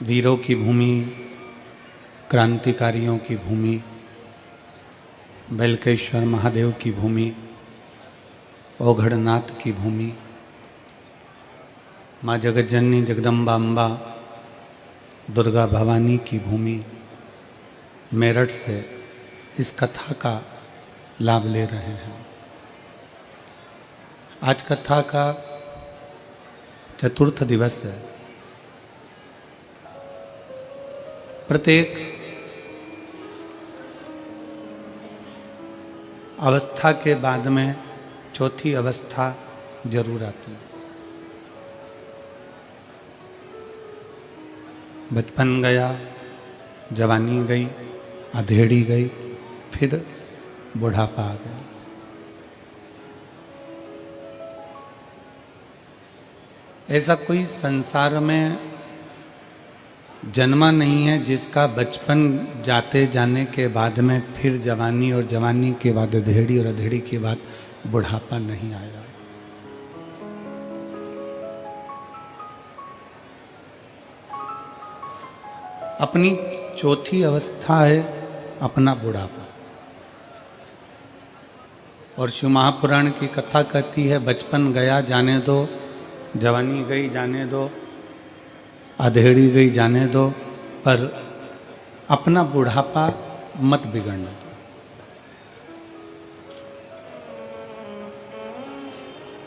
वीरों की भूमि, क्रांतिकारियों की भूमि, बेलकेश्वर महादेव की भूमि, ओघड़नाथ की भूमि, माँ जगज्जननी जगदम्बा अम्बा दुर्गा भवानी की भूमि, मेरठ से इस कथा का लाभ ले रहे हैं। आज कथा का चतुर्थ दिवस है। प्रत्येक अवस्था के बाद में चौथी अवस्था जरूर आती है। बचपन गया, जवानी गई, अधेड़ी गई, फिर बुढ़ापा आ गया। ऐसा कोई संसार में जन्मा नहीं है जिसका बचपन जाते जाने के बाद में फिर जवानी और जवानी के बाद अधेड़ी और अधेड़ी के बाद बुढ़ापा नहीं आया। अपनी चौथी अवस्था है अपना बुढ़ापा। और शिव महापुराण की कथा कहती है बचपन गया जाने दो, जवानी गई जाने दो, अधेड़ी गई जाने दो, पर अपना बुढ़ापा मत बिगड़ने दो।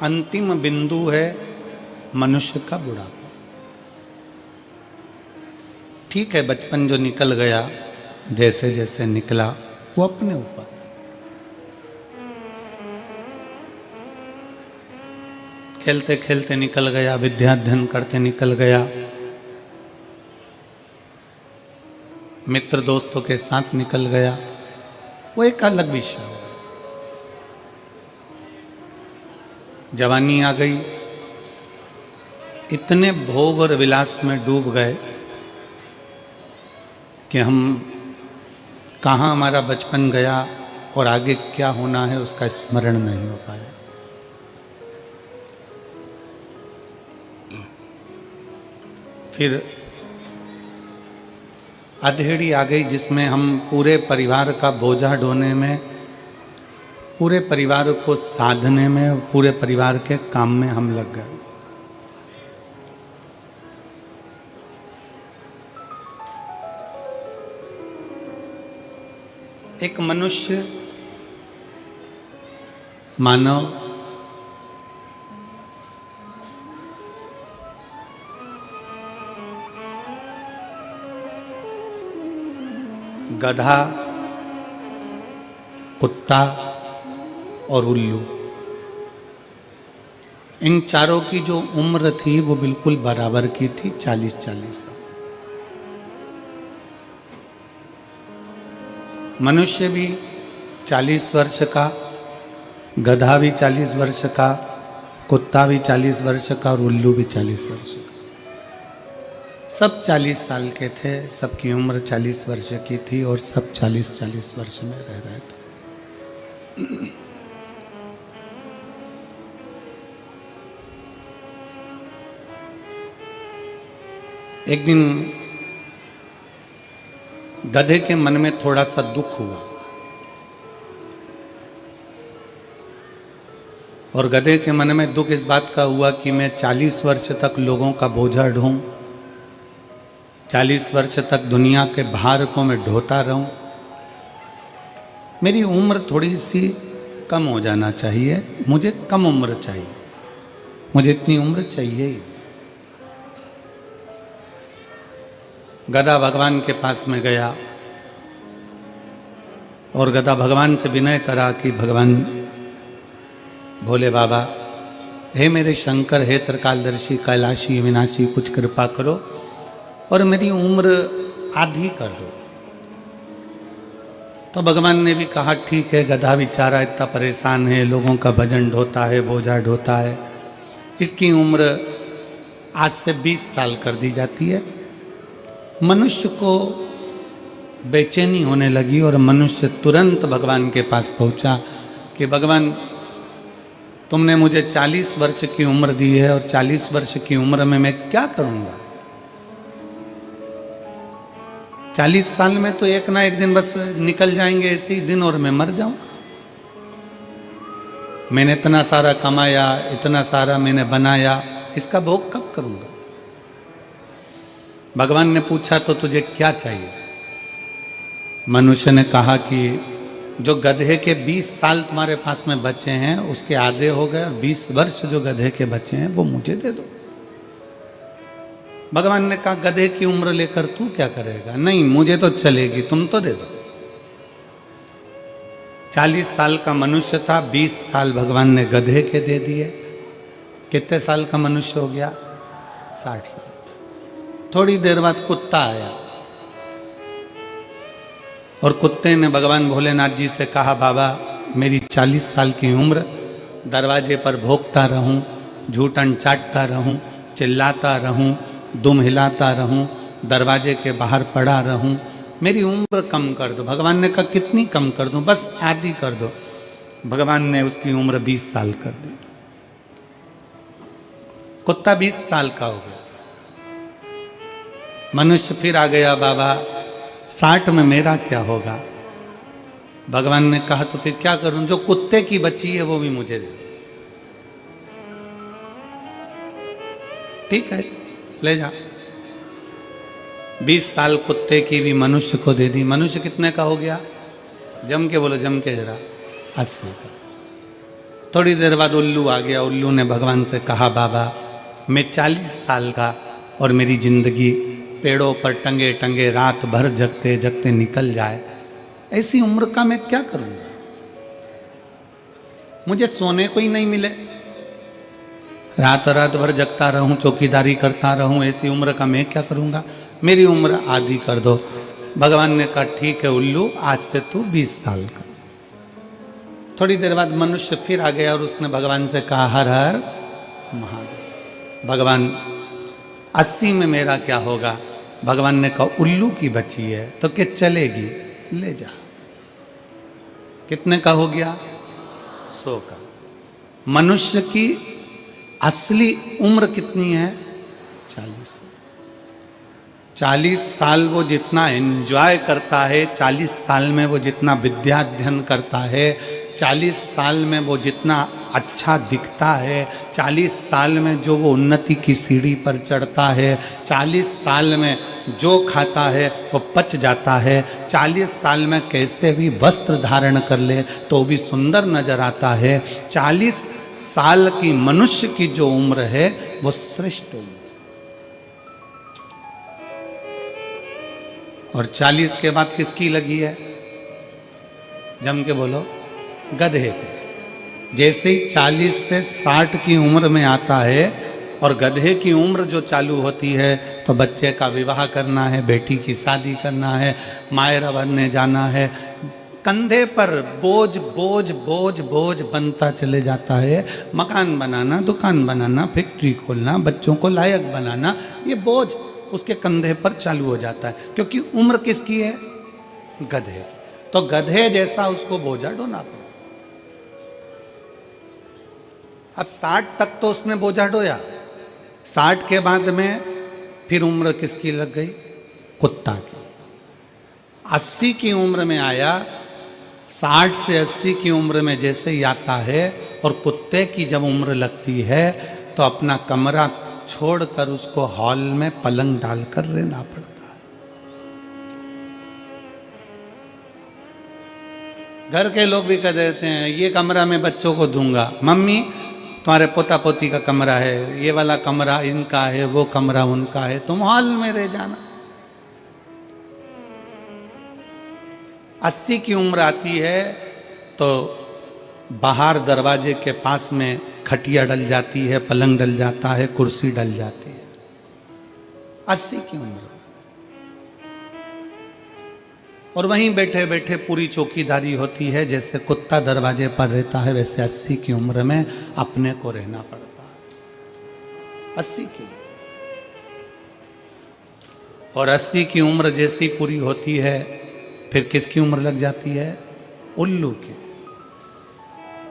अंतिम बिंदु है मनुष्य का बुढ़ापा। ठीक है, बचपन जो निकल गया, जैसे जैसे निकला वो अपने ऊपर। खेलते खेलते निकल गया, विद्या अध्ययन करते निकल गया, मित्र दोस्तों के साथ निकल गया, वो एक अलग विषय है। जवानी आ गई, इतने भोग और विलास में डूब गए कि हम कहाँ हमारा बचपन गया और आगे क्या होना है उसका स्मरण नहीं हो पाया। फिर अधेड़ी आ गई जिसमें हम पूरे परिवार का बोझा ढोने में, पूरे परिवार को साधने में, पूरे परिवार के काम में हम लग गए। एक मनुष्य, मानव गधा, कुत्ता और उल्लू, इन चारों की जो उम्र थी वो बिल्कुल बराबर की थी, 40-40 साल। मनुष्य भी 40 वर्ष का, गधा भी 40 वर्ष का, कुत्ता भी 40 वर्ष का और उल्लू भी 40 वर्ष का। सब 40 साल के थे, सबकी उम्र 40 वर्ष की थी और सब 40-40 वर्ष में रह रहे थे। एक दिन गधे के मन में थोड़ा सा दुख हुआ और गधे के मन में दुख इस बात का हुआ कि मैं 40 वर्ष तक लोगों का बोझा ढोऊं, 40 वर्ष तक दुनिया के भार को मैं ढोता रहूं, मेरी उम्र थोड़ी सी कम हो जाना चाहिए, मुझे कम उम्र चाहिए, मुझे इतनी उम्र चाहिए ही। गधा भगवान के पास में गया और गधा भगवान से विनय करा कि भगवान भोले बाबा, हे मेरे शंकर, हे त्रिकालदर्शी, कैलाशी, विनाशी, कुछ कृपा करो और मेरी उम्र आधी कर दो। तो भगवान ने भी कहा ठीक है, गधा बेचारा इतना परेशान है, लोगों का भजन ढोता है, बोझा ढोता है, इसकी उम्र आज से 20 साल कर दी जाती है। मनुष्य को बेचैनी होने लगी और मनुष्य तुरंत भगवान के पास पहुंचा कि भगवान, तुमने मुझे 40 वर्ष की उम्र दी है और 40 वर्ष की उम्र में मैं क्या करूंगा? 40 साल में तो एक ना एक दिन बस निकल जाएंगे ऐसे ही दिन और मैं मर जाऊंगा। मैंने इतना सारा कमाया, इतना सारा मैंने बनाया, इसका भोग कब करूंगा? भगवान ने पूछा तो तुझे क्या चाहिए? मनुष्य ने कहा कि जो गधे के 20 साल तुम्हारे पास में बचे हैं उसके आधे हो गए, 20 वर्ष जो गधे के बचे हैं वो मुझे दे दो। भगवान ने कहा गधे की उम्र लेकर तू क्या करेगा? नहीं, मुझे तो चलेगी, तुम तो दे दो। 40 साल का मनुष्य था, 20 साल भगवान ने गधे के दे दिए। कितने साल का मनुष्य हो गया? 60 साल। थोड़ी देर बाद कुत्ता आया और कुत्ते ने भगवान भोलेनाथ जी से कहा बाबा मेरी 40 साल की उम्र, दरवाजे पर भोंकता रहूं, झूठन चाटता रहूं, चिल्लाता रहूं, दुम हिलाता रहूं, दरवाजे के बाहर पड़ा रहूं, मेरी उम्र कम कर दो। भगवान ने कहा कितनी कम कर दूं? बस आधी कर दो। भगवान ने उसकी उम्र 20 साल कर दी। कुत्ता 20 साल का हो गया। मनुष्य फिर आ गया, बाबा 60 में मेरा क्या होगा? भगवान ने कहा तो फिर क्या करूं? जो कुत्ते की बची है वो भी मुझे दे दो। ठीक है, ले जा। 20 साल कुत्ते की भी मनुष्य को दे दी। मनुष्य कितने का हो गया? जम के बोलो, जम के जरा, 80 का। थोड़ी देर बाद उल्लू आ गया। उल्लू ने भगवान से कहा बाबा मैं 40 साल का और मेरी जिंदगी पेड़ों पर टंगे टंगे रात भर जगते जगते निकल जाए, ऐसी उम्र का मैं क्या करूंगा? मुझे सोने को ही नहीं मिले, रात रात भर जगता रहूं, चौकीदारी करता रहूं, ऐसी उम्र का मैं क्या करूंगा? मेरी उम्र आधी कर दो। भगवान ने कहा ठीक है उल्लू, आज से तू 20 साल का। थोड़ी देर बाद मनुष्य फिर आ गया और उसने भगवान से कहा हर हर महादेव। भगवान 80 में मेरा क्या होगा? भगवान ने कहा उल्लू की बची है तो क्या चलेगी, ले जा। कितने का हो गया? 100 का। मनुष्य की असली उम्र कितनी है? 40। 40 साल वो जितना एंजॉय करता है, 40 साल में वो जितना विद्या अध्ययन करता है, 40 साल में वो जितना अच्छा दिखता है, 40 साल में जो वो उन्नति की सीढ़ी पर चढ़ता है, 40 साल में जो खाता है वो पच जाता है, 40 साल में कैसे भी वस्त्र धारण कर ले तो भी सुंदर नजर आता है, 40 साल की मनुष्य की जो उम्र है वो श्रेष्ठ उम्र। और 40 के बाद किसकी लगी है? जम के बोलो, गधे के। जैसे ही 40 से 60 की उम्र में आता है और गधे की उम्र जो चालू होती है तो बच्चे का विवाह करना है, बेटी की शादी करना है, मायरा बनने जाना है, कंधे पर बोझ बोझ बोझ बोझ बनता चले जाता है। मकान बनाना, दुकान बनाना, फैक्ट्री खोलना, बच्चों को लायक बनाना, ये बोझ उसके कंधे पर चालू हो जाता है। क्योंकि उम्र किसकी है? गधे। तो गधे जैसा उसको बोझा ढोना पड़ा। अब 60 तक तो उसने बोझा ढोया, 60 के बाद में फिर उम्र किसकी लग गई? कुत्ता की। 80 की उम्र में आया, 60 से 80 की उम्र में जैसे ही आता है और कुत्ते की जब उम्र लगती है तो अपना कमरा छोड़कर उसको हॉल में पलंग डालकर रहना पड़ता है। घर के लोग भी कह देते हैं ये कमरा मैं बच्चों को दूंगा, मम्मी तुम्हारे पोता पोती का कमरा है, ये वाला कमरा इनका है, वो कमरा उनका है, तुम हॉल में रह जाना। 80 की उम्र आती है तो बाहर दरवाजे के पास में खटिया डल जाती है, पलंग डल जाता है, कुर्सी डल जाती है। 80 की उम्र और वहीं बैठे बैठे पूरी चौकीदारी होती है। जैसे कुत्ता दरवाजे पर रहता है वैसे 80 की उम्र में अपने को रहना पड़ता है। 80 की और 80 की उम्र जैसी पूरी होती है फिर किसकी उम्र लग जाती है? उल्लू की।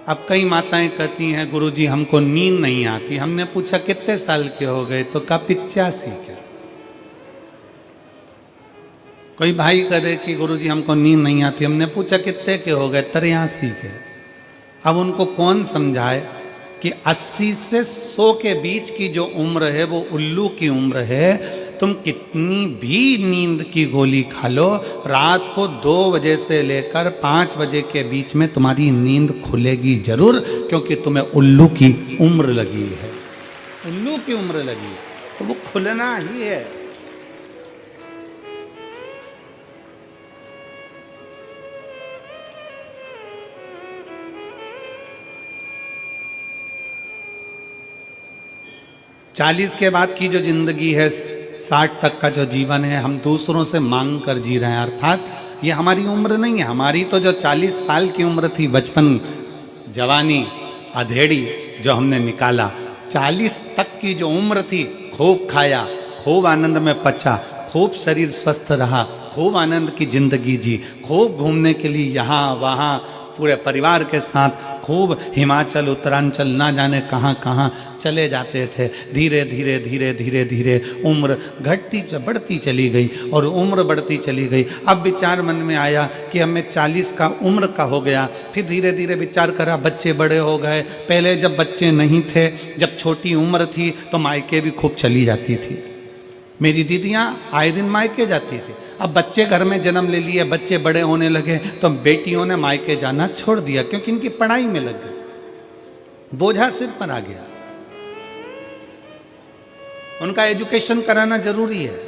अब कई माताएं कहती हैं गुरुजी हमको नींद नहीं आती। हमने पूछा कितने साल के हो गए तो कहा 85 के। कोई भाई करे कि गुरुजी हमको नींद नहीं आती, हमने पूछा कितने के हो गए, 83 के। अब उनको कौन समझाए कि 80 से 100 के बीच की जो उम्र है वो उल्लू की उम्र है। तुम कितनी भी नींद की गोली खा लो, रात को 2 बजे से लेकर 5 बजे के बीच में तुम्हारी नींद खुलेगी जरूर, क्योंकि तुम्हें उल्लू की उम्र लगी है, उल्लू की उम्र लगी है, तो वो खुलना ही है। चालीस के बाद की जो जिंदगी है, 60 तक का जो जीवन है, हम दूसरों से मांग कर जी रहे हैं। अर्थात ये हमारी उम्र नहीं है। हमारी तो जो 40 साल की उम्र थी, बचपन, जवानी, अधेड़ी जो हमने निकाला, 40 तक की जो उम्र थी, खूब खाया, खूब आनंद में पचा, खूब शरीर स्वस्थ रहा, खूब आनंद की जिंदगी जी, खूब घूमने के लिए यहाँ वहाँ पूरे परिवार के साथ खूब हिमाचल उत्तरांचल ना जाने कहाँ कहाँ चले जाते थे। धीरे धीरे धीरे धीरे धीरे उम्र घटती बढ़ती चली गई और उम्र बढ़ती चली गई। अब विचार मन में आया कि अब मैं 40 का उम्र का हो गया। फिर धीरे धीरे विचार करा, बच्चे बड़े हो गए। पहले जब बच्चे नहीं थे, जब छोटी उम्र थी, तो मायके भी खूब चली जाती थी। मेरी दीदियाँ आए दिन मायके जाती थी। अब बच्चे घर में जन्म ले लिए, बच्चे बड़े होने लगे, तो बेटियों ने मायके जाना छोड़ दिया, क्योंकि इनकी पढ़ाई में लग गई, बोझा सिर पर आ गया। उनका एजुकेशन कराना जरूरी है।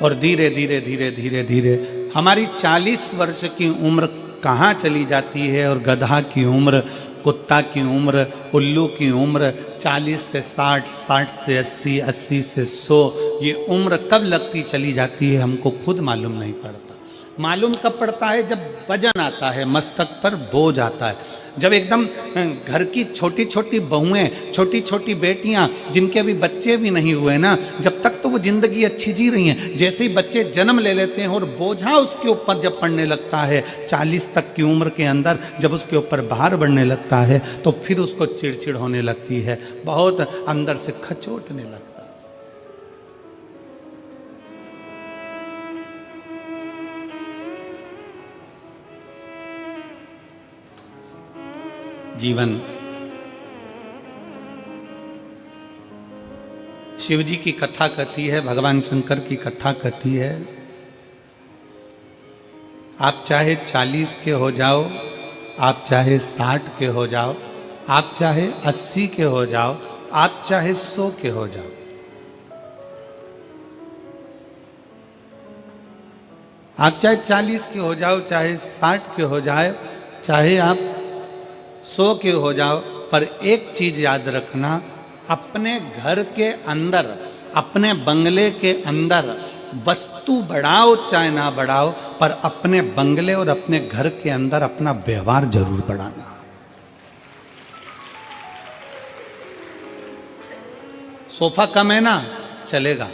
और धीरे धीरे धीरे धीरे धीरे हमारी 40 वर्ष की उम्र कहाँ चली जाती है, और गधा की उम्र, कुत्ता की उम्र, उल्लू की उम्र 40 से 60, 60 से 80, 80 से 100, ये उम्र कब लगती चली जाती है हमको खुद मालूम नहीं पड़ता। मालूम कब पड़ता है? जब वजन आता है, मस्तक पर बोझ आता है, जब एकदम घर की छोटी छोटी बहुएं, छोटी छोटी बेटियां, जिनके अभी बच्चे भी नहीं हुए ना, जब तक तो वो जिंदगी अच्छी जी रही हैं, जैसे ही बच्चे जन्म ले लेते हैं और बोझा उसके ऊपर जब पड़ने लगता है, 40 तक की उम्र के अंदर जब उसके ऊपर भार बढ़ने लगता है, तो फिर उसको चिड़चिड़ होने लगती है, बहुत अंदर से खचोटने लगता है। जीवन शिव जी की कथा कहती है, भगवान शंकर की कथा कहती है, आप चाहे 40 के हो जाओ, आप चाहे 60 के हो जाओ, आप चाहे 80 के हो जाओ, आप चाहे 100 के हो जाओ, आप चाहे 40 के हो जाओ, चाहे 60 के हो जाए, चाहे आप 100 के हो जाओ, पर एक चीज याद रखना, अपने घर के अंदर, अपने बंगले के अंदर वस्तु बढ़ाओ चाहे ना बढ़ाओ, पर अपने बंगले और अपने घर के अंदर अपना व्यवहार जरूर बढ़ाना। सोफा कम है ना, चलेगा,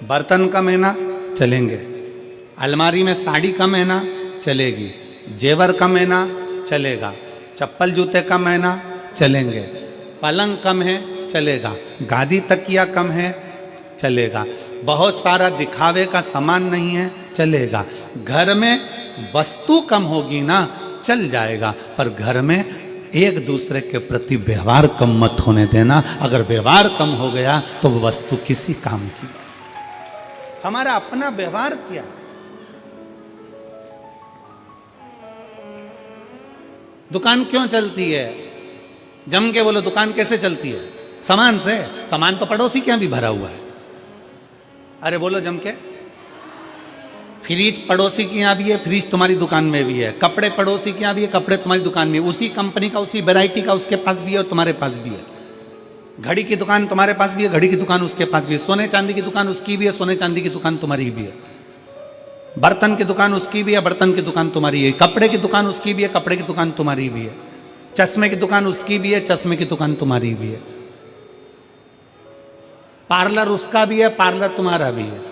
बर्तन कम है ना, चलेंगे, अलमारी में साड़ी कम है ना, चलेगी, जेवर कम है ना, चलेगा, चप्पल जूते कम है ना, चलेंगे, पलंग कम है, चलेगा, गादी तकिया कम है, चलेगा, बहुत सारा दिखावे का सामान नहीं है, चलेगा, घर में वस्तु कम होगी ना, चल जाएगा, पर घर में एक दूसरे के प्रति व्यवहार कम मत होने देना। अगर व्यवहार कम हो गया तो वो वस्तु किसी काम की। हमारा अपना व्यवहार क्या है? दुकान क्यों चलती है? जम के बोलो, दुकान कैसे चलती है? सामान से। सामान तो पड़ोसी के यहाँ भी भरा हुआ है। अरे बोलो जम के। फ्रिज पड़ोसी के यहाँ भी है, फ्रिज तुम्हारी दुकान में भी है। कपड़े पड़ोसी के यहाँ भी है, कपड़े तुम्हारी दुकान में, उसी कंपनी का, उसी वैरायटी का उसके पास भी है और तुम्हारे पास भी है। घड़ी की दुकान तुम्हारे पास भी है, घड़ी की दुकान उसके पास भी है। सोने चांदी की दुकान उसकी भी है, सोने चांदी की दुकान तुम्हारी भी है। बर्तन की दुकान उसकी भी है, बर्तन की दुकान तुम्हारी है। कपड़े की दुकान उसकी भी है, कपड़े की दुकान तुम्हारी भी है। चश्मे की दुकान उसकी भी है, चश्मे की दुकान तुम्हारी भी है। पार्लर उसका भी है, पार्लर तुम्हारा भी है।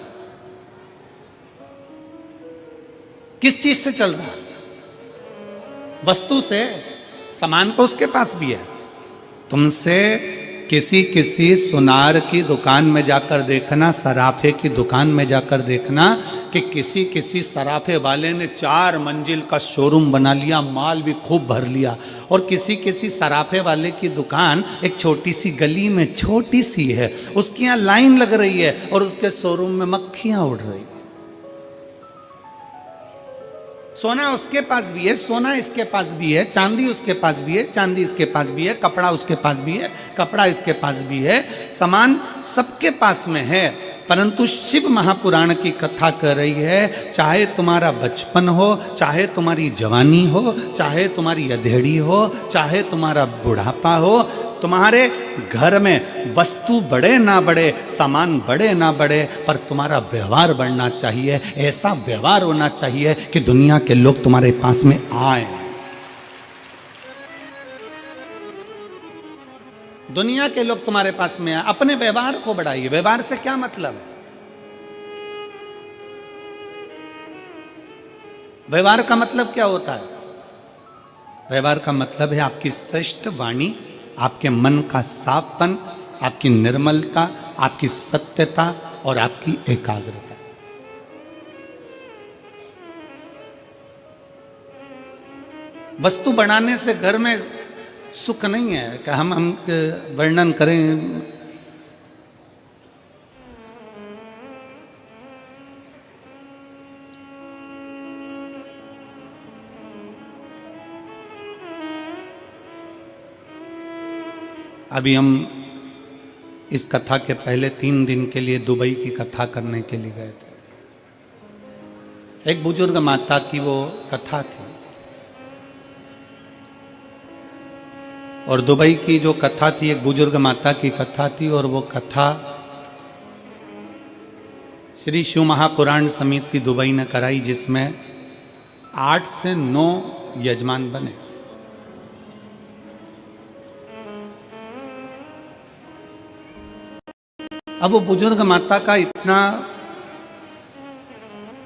किस चीज से चल रहा? वस्तु से। सामान तो उसके पास भी है। तुमसे किसी किसी सुनार की दुकान में जाकर देखना, सराफे की दुकान में जाकर देखना कि किसी किसी सराफे वाले ने 4 मंजिल का शोरूम बना लिया, माल भी खूब भर लिया, और किसी किसी सराफे वाले की दुकान एक छोटी सी गली में छोटी सी है, उसकी यहाँ लाइन लग रही है और उसके शोरूम में मक्खियां उड़ रही। सोना उसके पास भी है, सोना इसके पास भी है, चांदी उसके पास भी है, चांदी इसके पास भी है, कपड़ा उसके पास भी है, कपड़ा इसके पास भी है, सामान सबके पास में है। परंतु शिव महापुराण की कथा कर रही है, चाहे तुम्हारा बचपन हो, चाहे तुम्हारी जवानी हो, चाहे तुम्हारी अधेड़ी हो, चाहे तुम्हारा बुढ़ापा हो, तुम्हारे घर में वस्तु बढ़े ना बढ़े, सामान बढ़े ना बढ़े, पर तुम्हारा व्यवहार बढ़ना चाहिए। ऐसा व्यवहार होना चाहिए कि दुनिया के लोग तुम्हारे पास में आए। दुनिया के लोग तुम्हारे पास में आए। अपने व्यवहार को बढ़ाइए। व्यवहार से क्या मतलब है? व्यवहार का मतलब क्या होता है? व्यवहार का मतलब है आपकी श्रेष्ठ वाणी, आपके मन का साफपन, आपकी निर्मलता, आपकी सत्यता और आपकी एकाग्रता। वस्तु बनाने से घर में सुख नहीं है कि हम वर्णन करें। अभी हम इस कथा के पहले 3 दिन के लिए दुबई की कथा करने के लिए गए थे। एक बुजुर्ग माता की वो कथा थी, और दुबई की जो कथा थी एक बुजुर्ग माता की कथा थी, और वो कथा श्री शिव महापुराण समिति दुबई ने कराई, जिसमें 8 से 9 यजमान बने। अब वो बुजुर्ग माता का इतना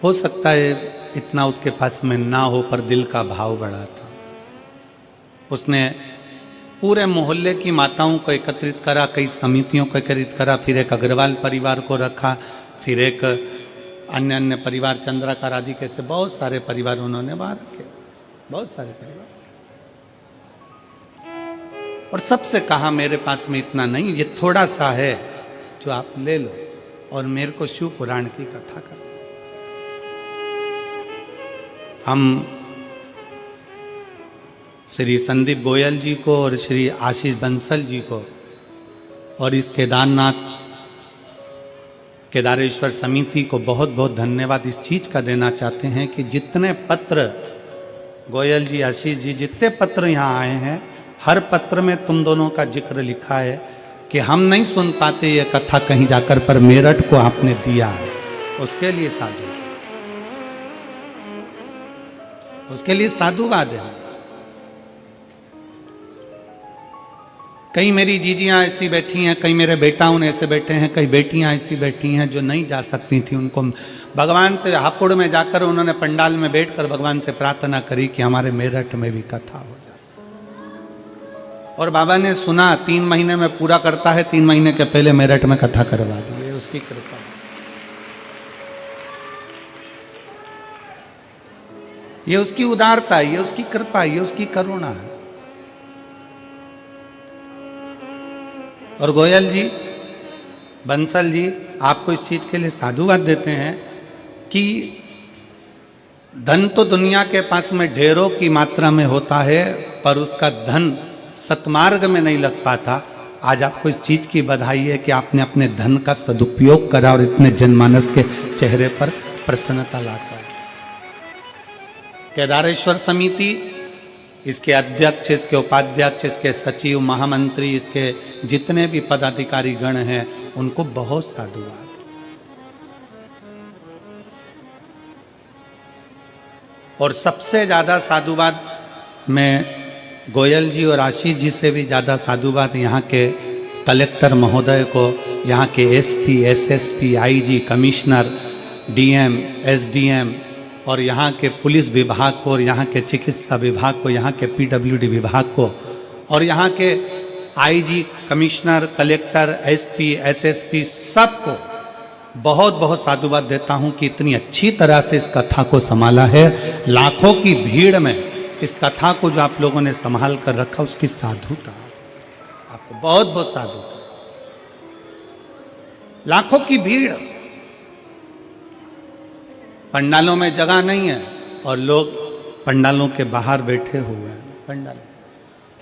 हो सकता है, इतना उसके पास में ना हो, पर दिल का भाव बड़ा था। उसने पूरे मोहल्ले की माताओं को एकत्रित करा, कई समितियों को एकत्रित करा, फिर एक अग्रवाल परिवार को रखा, फिर एक अन्य अन्य परिवार, चंद्राकार आदि कैसे बहुत सारे परिवार उन्होंने वहां रखे, बहुत सारे परिवार। और सबसे कहा मेरे पास में इतना नहीं, ये थोड़ा सा है जो आप ले लो और मेरे को शिव पुराण की कथा करो। हम श्री संदीप गोयल जी को और श्री आशीष बंसल जी को और इस केदारेश्वर समिति को बहुत बहुत धन्यवाद इस चीज का देना चाहते हैं कि जितने पत्र गोयल जी, आशीष जी, जितने पत्र यहाँ आए हैं, हर पत्र में तुम दोनों का जिक्र लिखा है कि हम नहीं सुन पाते ये कथा कहीं जाकर, पर मेरठ को आपने दिया है, उसके लिए साधु, उसके लिए साधुवाद है। कई मेरी जीजियां ऐसी बैठी हैं, कई मेरे बेटाओं ने ऐसे बैठे हैं, कई बेटियां ऐसी बैठी हैं जो नहीं जा सकती थी। उनको भगवान से हापुड़ में जाकर उन्होंने पंडाल में बैठकर भगवान से प्रार्थना करी कि हमारे मेरठ में भी कथा हो जाए। और बाबा ने सुना, 3 महीने में पूरा करता है, 3 महीने के पहले मेरठ में कथा करवा दी। ये उसकी कृपा, ये उसकी उदारता, ये उसकी कृपा, ये उसकी करुणा है। और गोयल जी, बंसल जी आपको इस चीज के लिए साधुवाद देते हैं कि धन तो दुनिया के पास में ढेरों की मात्रा में होता है, पर उसका धन सतमार्ग में नहीं लग पाता। आज आपको इस चीज की बधाई है कि आपने अपने धन का सदुपयोग करा और इतने जनमानस के चेहरे पर प्रसन्नता लाता है। केदारेश्वर समिति, इसके अध्यक्ष, इसके उपाध्यक्ष, इसके सचिव, महामंत्री, इसके जितने भी पदाधिकारी गण हैं, उनको बहुत साधुवाद। और सबसे ज्यादा साधुवाद मैं गोयल जी और आशीष जी से भी ज़्यादा साधुवाद यहाँ के कलेक्टर महोदय को, यहाँ के SP, SSP, IG, commissioner, DM, SDM, और यहाँ के पुलिस विभाग को और यहाँ के चिकित्सा विभाग को, यहाँ के पीडब्ल्यूडी विभाग को और यहाँ के IG, commissioner, collector, SP, SSP सबको बहुत बहुत साधुवाद देता हूँ कि इतनी अच्छी तरह से इस कथा को संभाला है। लाखों की भीड़ में इस कथा को जो आप लोगों ने संभाल कर रखा, उसकी साधुता, आपको बहुत बहुत साधुता। लाखों की भीड़, पंडालों में जगह नहीं है और लोग पंडालों के बाहर बैठे हुए हैं पंडाल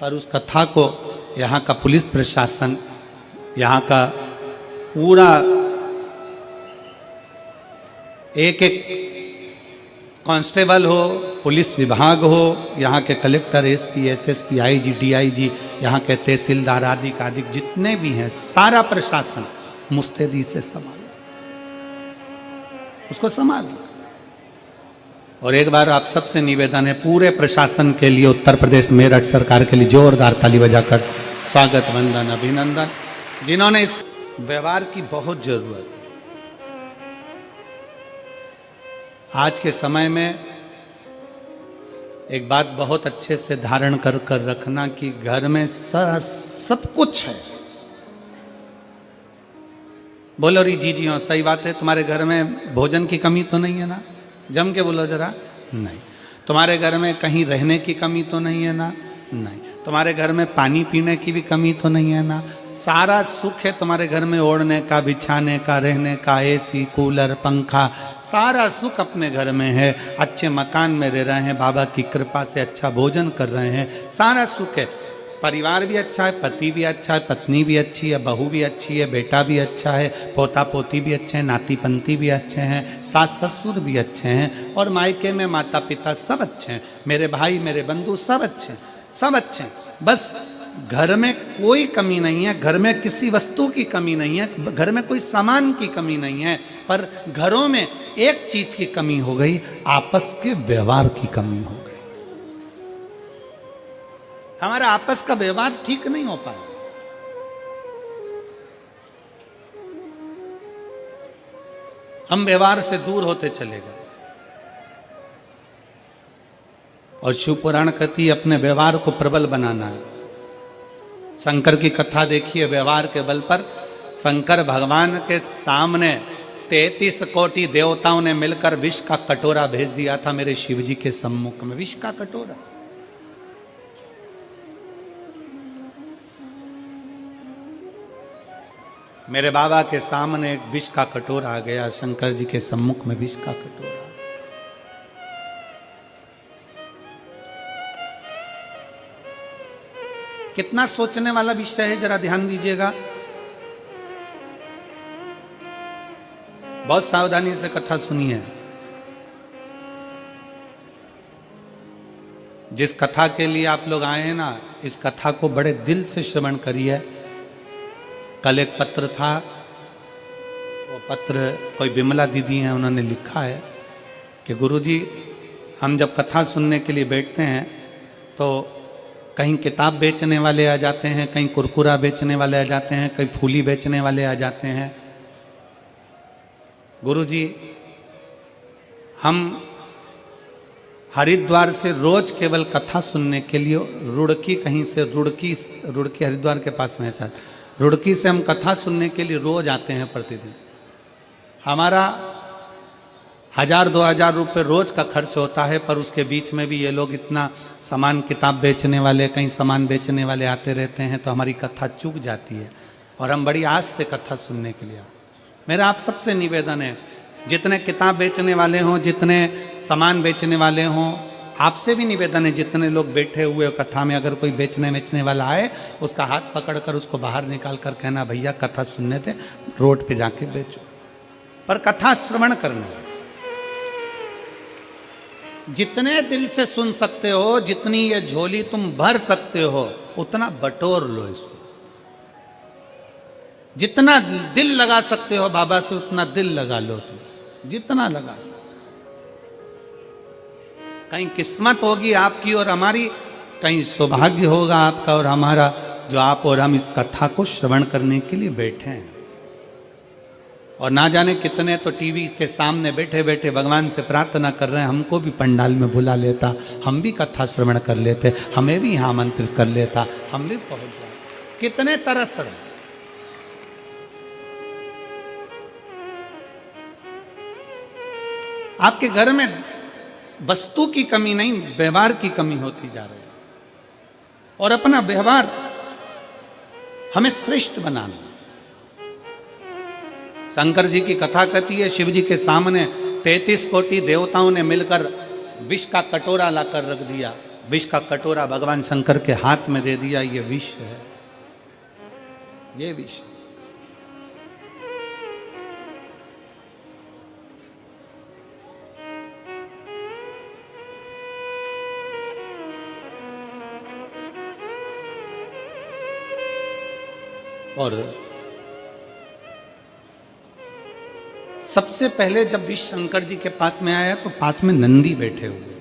पर। उस कथा को यहाँ का पुलिस प्रशासन, यहाँ का पूरा एक एक कांस्टेबल हो, पुलिस विभाग हो, यहाँ के collector, SP, SSP, IG, DIG, यहाँ के तहसीलदार आदि जितने भी हैं, सारा प्रशासन मुस्तैदी से संभालो, उसको संभालो। और एक बार आप सबसे निवेदन है, पूरे प्रशासन के लिए, उत्तर प्रदेश मेरठ सरकार के लिए जोरदार ताली बजाकर स्वागत, वंदन, अभिनंदन, जिन्होंने इस व्यवहार की बहुत जरूरत है। आज के समय में एक बात बहुत अच्छे से धारण कर कर रखना कि घर में सब कुछ है। बोलो री जी हाँ, सही बात है। तुम्हारे घर में भोजन की कमी तो नहीं है ना? जम के बोलो जरा। नहीं। तुम्हारे घर में कहीं रहने की कमी तो नहीं है ना? नहीं। तुम्हारे घर में पानी पीने की भी कमी तो नहीं है ना? सारा सुख है तुम्हारे घर में, ओढ़ने का, बिछाने का, रहने का, एसी, कूलर, पंखा, सारा सुख अपने घर में है। अच्छे मकान में रह रहे हैं, बाबा की कृपा से अच्छा भोजन कर रहे हैं, सारा सुख है। परिवार भी अच्छा है, पति भी अच्छा है, पत्नी भी अच्छी है, बहू भी अच्छी है, बेटा भी अच्छा है, पोता पोती भी अच्छे हैं, नाती पंती भी अच्छे हैं, सास ससुर भी अच्छे हैं, और मायके में माता पिता सब अच्छे हैं, मेरे भाई मेरे बंधु सब अच्छे हैं, सब अच्छे हैं। बस घर में कोई कमी नहीं है, घर में किसी वस्तु की कमी नहीं है, घर में कोई सामान की कमी नहीं है, पर घरों में एक चीज की कमी हो गई, आपस के व्यवहार की कमी हो गई। हमारा आपस का व्यवहार ठीक नहीं हो पाया। हम व्यवहार से दूर होते चले गए। और शिव पुराण कहती है अपने व्यवहार को प्रबल बनाना है। शंकर की कथा देखिए, व्यवहार के बल पर शंकर भगवान के सामने 33 कोटि देवताओं ने मिलकर विष का कटोरा भेज दिया था मेरे शिव जी के सम्मुख में। विष का कटोरा, मेरे बाबा के सामने एक विष का कटोरा आ गया, शंकर जी के सम्मुख में विष का कटोरा। कितना सोचने वाला विषय है, जरा ध्यान दीजिएगा। बहुत सावधानी से कथा सुनिए। जिस कथा के लिए आप लोग आए हैं ना, इस कथा को बड़े दिल से श्रवण करिए। कल एक पत्र था, वो पत्र कोई विमला दीदी हैं, उन्होंने लिखा है कि गुरुजी, हम जब कथा सुनने के लिए बैठते हैं तो कहीं किताब बेचने वाले आ जाते हैं, कहीं कुरकुरा बेचने वाले आ जाते हैं, कहीं फूली बेचने वाले आ जाते हैं। गुरुजी, हम हरिद्वार से रोज केवल कथा सुनने के लिए रुड़की, कहीं से रुड़की हरिद्वार के पास में है सर, रुड़की से हम कथा सुनने के लिए रोज आते हैं प्रतिदिन। हमारा 1000-2000 रुपये रोज का खर्च होता है, पर उसके बीच में भी ये लोग इतना सामान, किताब बेचने वाले, कहीं सामान बेचने वाले आते रहते हैं, तो हमारी कथा चूक जाती है और हम बड़ी आस से कथा सुनने के लिए आते हैं। मेरा आप सबसे निवेदन है, जितने किताब बेचने वाले हों, जितने सामान बेचने वाले हों, आपसे भी निवेदन है, जितने लोग बैठे हुए कथा में, अगर कोई बेचने वाला आए, उसका हाथ पकड़कर उसको बाहर निकाल कर कहना, भैया कथा सुनने थे, रोड पे जाके बेचो, पर कथा श्रवण करना। जितने दिल से सुन सकते हो, जितनी ये झोली तुम भर सकते हो, उतना बटोर लो इसको। जितना दिल लगा सकते हो बाबा से, उतना दिल लगा लो तुम, जितना लगा सकते। कहीं किस्मत होगी आपकी और हमारी, कहीं सौभाग्य होगा आपका और हमारा, जो आप और हम इस कथा को श्रवण करने के लिए बैठे हैं। और ना जाने कितने तो टीवी के सामने बैठे बैठे भगवान से प्रार्थना कर रहे हैं, हमको भी पंडाल में बुला लेता, हम भी कथा श्रवण कर लेते, हमें भी यहाँ आमंत्रित कर लेता, हम भी पहुंच जाए। कितने तरस रहे। आपके घर में वस्तु की कमी नहीं, व्यवहार की कमी होती जा रही है। और अपना व्यवहार हमें श्रेष्ठ बनाना। शंकर जी की कथा कहती है, शिव जी के सामने 33 कोटि देवताओं ने मिलकर विष का कटोरा लाकर रख दिया। विष का कटोरा भगवान शंकर के हाथ में दे दिया, ये विष है, ये विष। और सबसे पहले जब विष शंकर जी के पास में आया तो पास में नंदी बैठे हुए थे।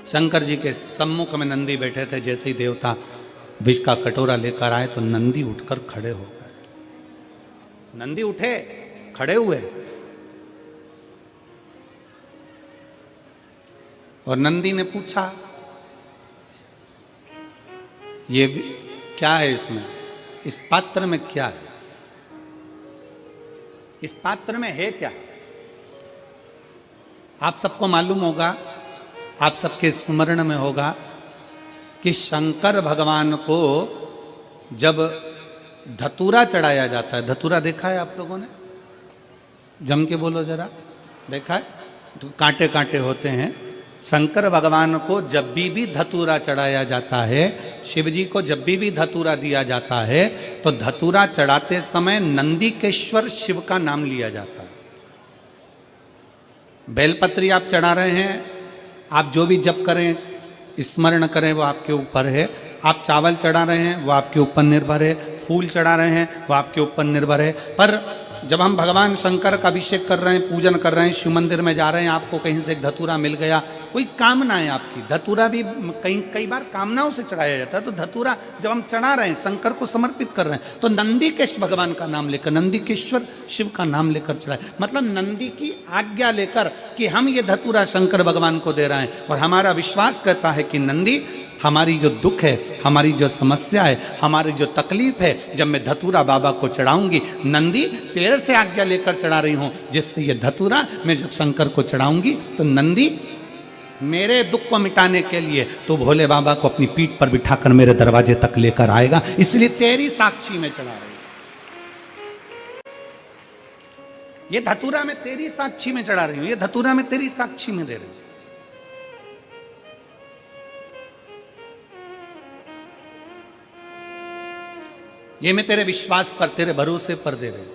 शंकर जी के सम्मुख में नंदी बैठे थे। जैसे ही देवता विष का कटोरा लेकर आए तो नंदी उठकर खड़े हो गए। नंदी उठे, खड़े हुए, और नंदी ने पूछा, ये क्या है इसमें, इस पात्र में क्या है, इस पात्र में है क्या? आप सबको मालूम होगा, आप सबके स्मरण में होगा कि शंकर भगवान को जब धतूरा चढ़ाया जाता है, धतूरा देखा है आप लोगों ने? जम के बोलो जरा, देखा है? तो कांटे कांटे होते हैं। शंकर भगवान को जब भी धतूरा चढ़ाया जाता है, शिव जी को जब भी धतूरा दिया जाता है, तो धतूरा चढ़ाते समय नंदीकेश्वर शिव का नाम लिया जाता है। बेलपत्री आप चढ़ा रहे हैं, आप जो भी जप करें, स्मरण करें, वो आपके ऊपर है। आप चावल चढ़ा रहे हैं, वो आपके ऊपर निर्भर है। फूल चढ़ा रहे हैं, वो आपके ऊपर निर्भर है। पर जब हम भगवान शंकर का अभिषेक कर रहे हैं, पूजन कर रहे हैं, शिव मंदिर में जा रहे हैं, आपको कहीं से एक धतूरा मिल गया, कोई कामना है आपकी, धतूरा भी कई बार कामनाओं से चढ़ाया जाता है। तो धतूरा जब हम चढ़ा रहे हैं, शंकर को समर्पित कर रहे हैं, तो नंदीकेश्वर भगवान का नाम लेकर, नंदीकेश्वर शिव का नाम लेकर चढ़ाए, मतलब नंदी की आज्ञा लेकर कि हम ये धतूरा शंकर भगवान को दे रहे हैं। और हमारा विश्वास कहता है कि नंदी, हमारी जो दुख है, हमारी जो समस्या है, हमारी जो तकलीफ है, जब मैं धतूरा बाबा को चढ़ाऊंगी, नंदी तेरे से आज्ञा लेकर चढ़ा रही हूं, जिससे ये धतूरा मैं जब शंकर को चढ़ाऊंगी तो नंदी मेरे दुख को मिटाने के लिए तो भोले बाबा को अपनी पीठ पर बिठाकर मेरे दरवाजे तक लेकर आएगा, इसलिए तेरी साक्षी में चढ़ा रही हूं। ये धतूरा मैं तेरी साक्षी में चढ़ा रही हूं, ये धतूरा मैं तेरी साक्षी में दे रही हूं। ये मैं तेरे विश्वास पर, तेरे भरोसे पर दे रही हूं।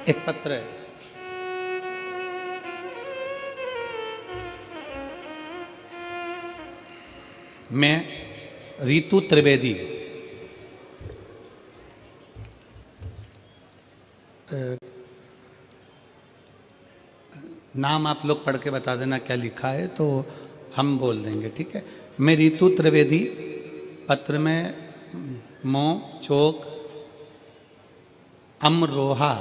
एक पत्र है, मैं रीतु त्रिवेदी, नाम आप लोग पढ़ के बता देना क्या लिखा है, तो हम बोल देंगे, ठीक है? मैं रीतु त्रिवेदी, पत्र में मो चौक अमरोहा,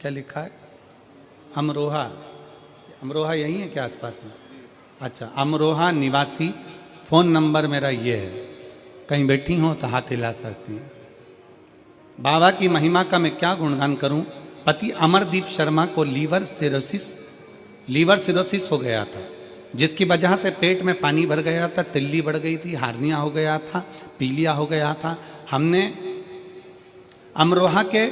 क्या लिखा है? अमरोहा, अमरोहा यही है क्या आसपास में? अच्छा, अमरोहा निवासी। फ़ोन नंबर मेरा ये है, कहीं बैठी हो तो हाथ हिला सकती हैं। बाबा की महिमा का मैं क्या गुणगान करूं। पति अमरदीप शर्मा को लीवर सिरोसिस हो गया था, जिसकी वजह से पेट में पानी भर गया था, तिल्ली बढ़ गई थी, हार्निया हो गया था, पीलिया हो गया था। हमने अमरोहा के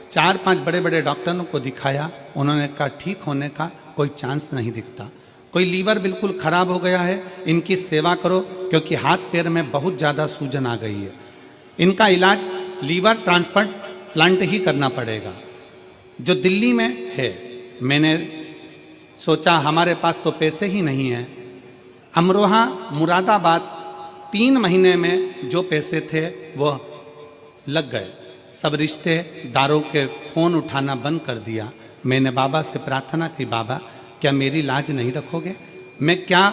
4-5 बड़े बड़े डॉक्टरों को दिखाया, उन्होंने कहा ठीक होने का कोई चांस नहीं दिखता। कोई लीवर बिल्कुल ख़राब हो गया है, इनकी सेवा करो, क्योंकि हाथ पैर में बहुत ज़्यादा सूजन आ गई है। इनका इलाज लीवर ट्रांसप्लांट ही करना पड़ेगा, जो दिल्ली में है। मैंने सोचा हमारे पास तो पैसे ही नहीं हैं। अमरोहा मुरादाबाद 3 महीने में जो पैसे थे वो लग गए। सब रिश्तेदारों के फ़ोन उठाना बंद कर दिया। मैंने बाबा से प्रार्थना की, बाबा क्या मेरी लाज नहीं रखोगे? मैं क्या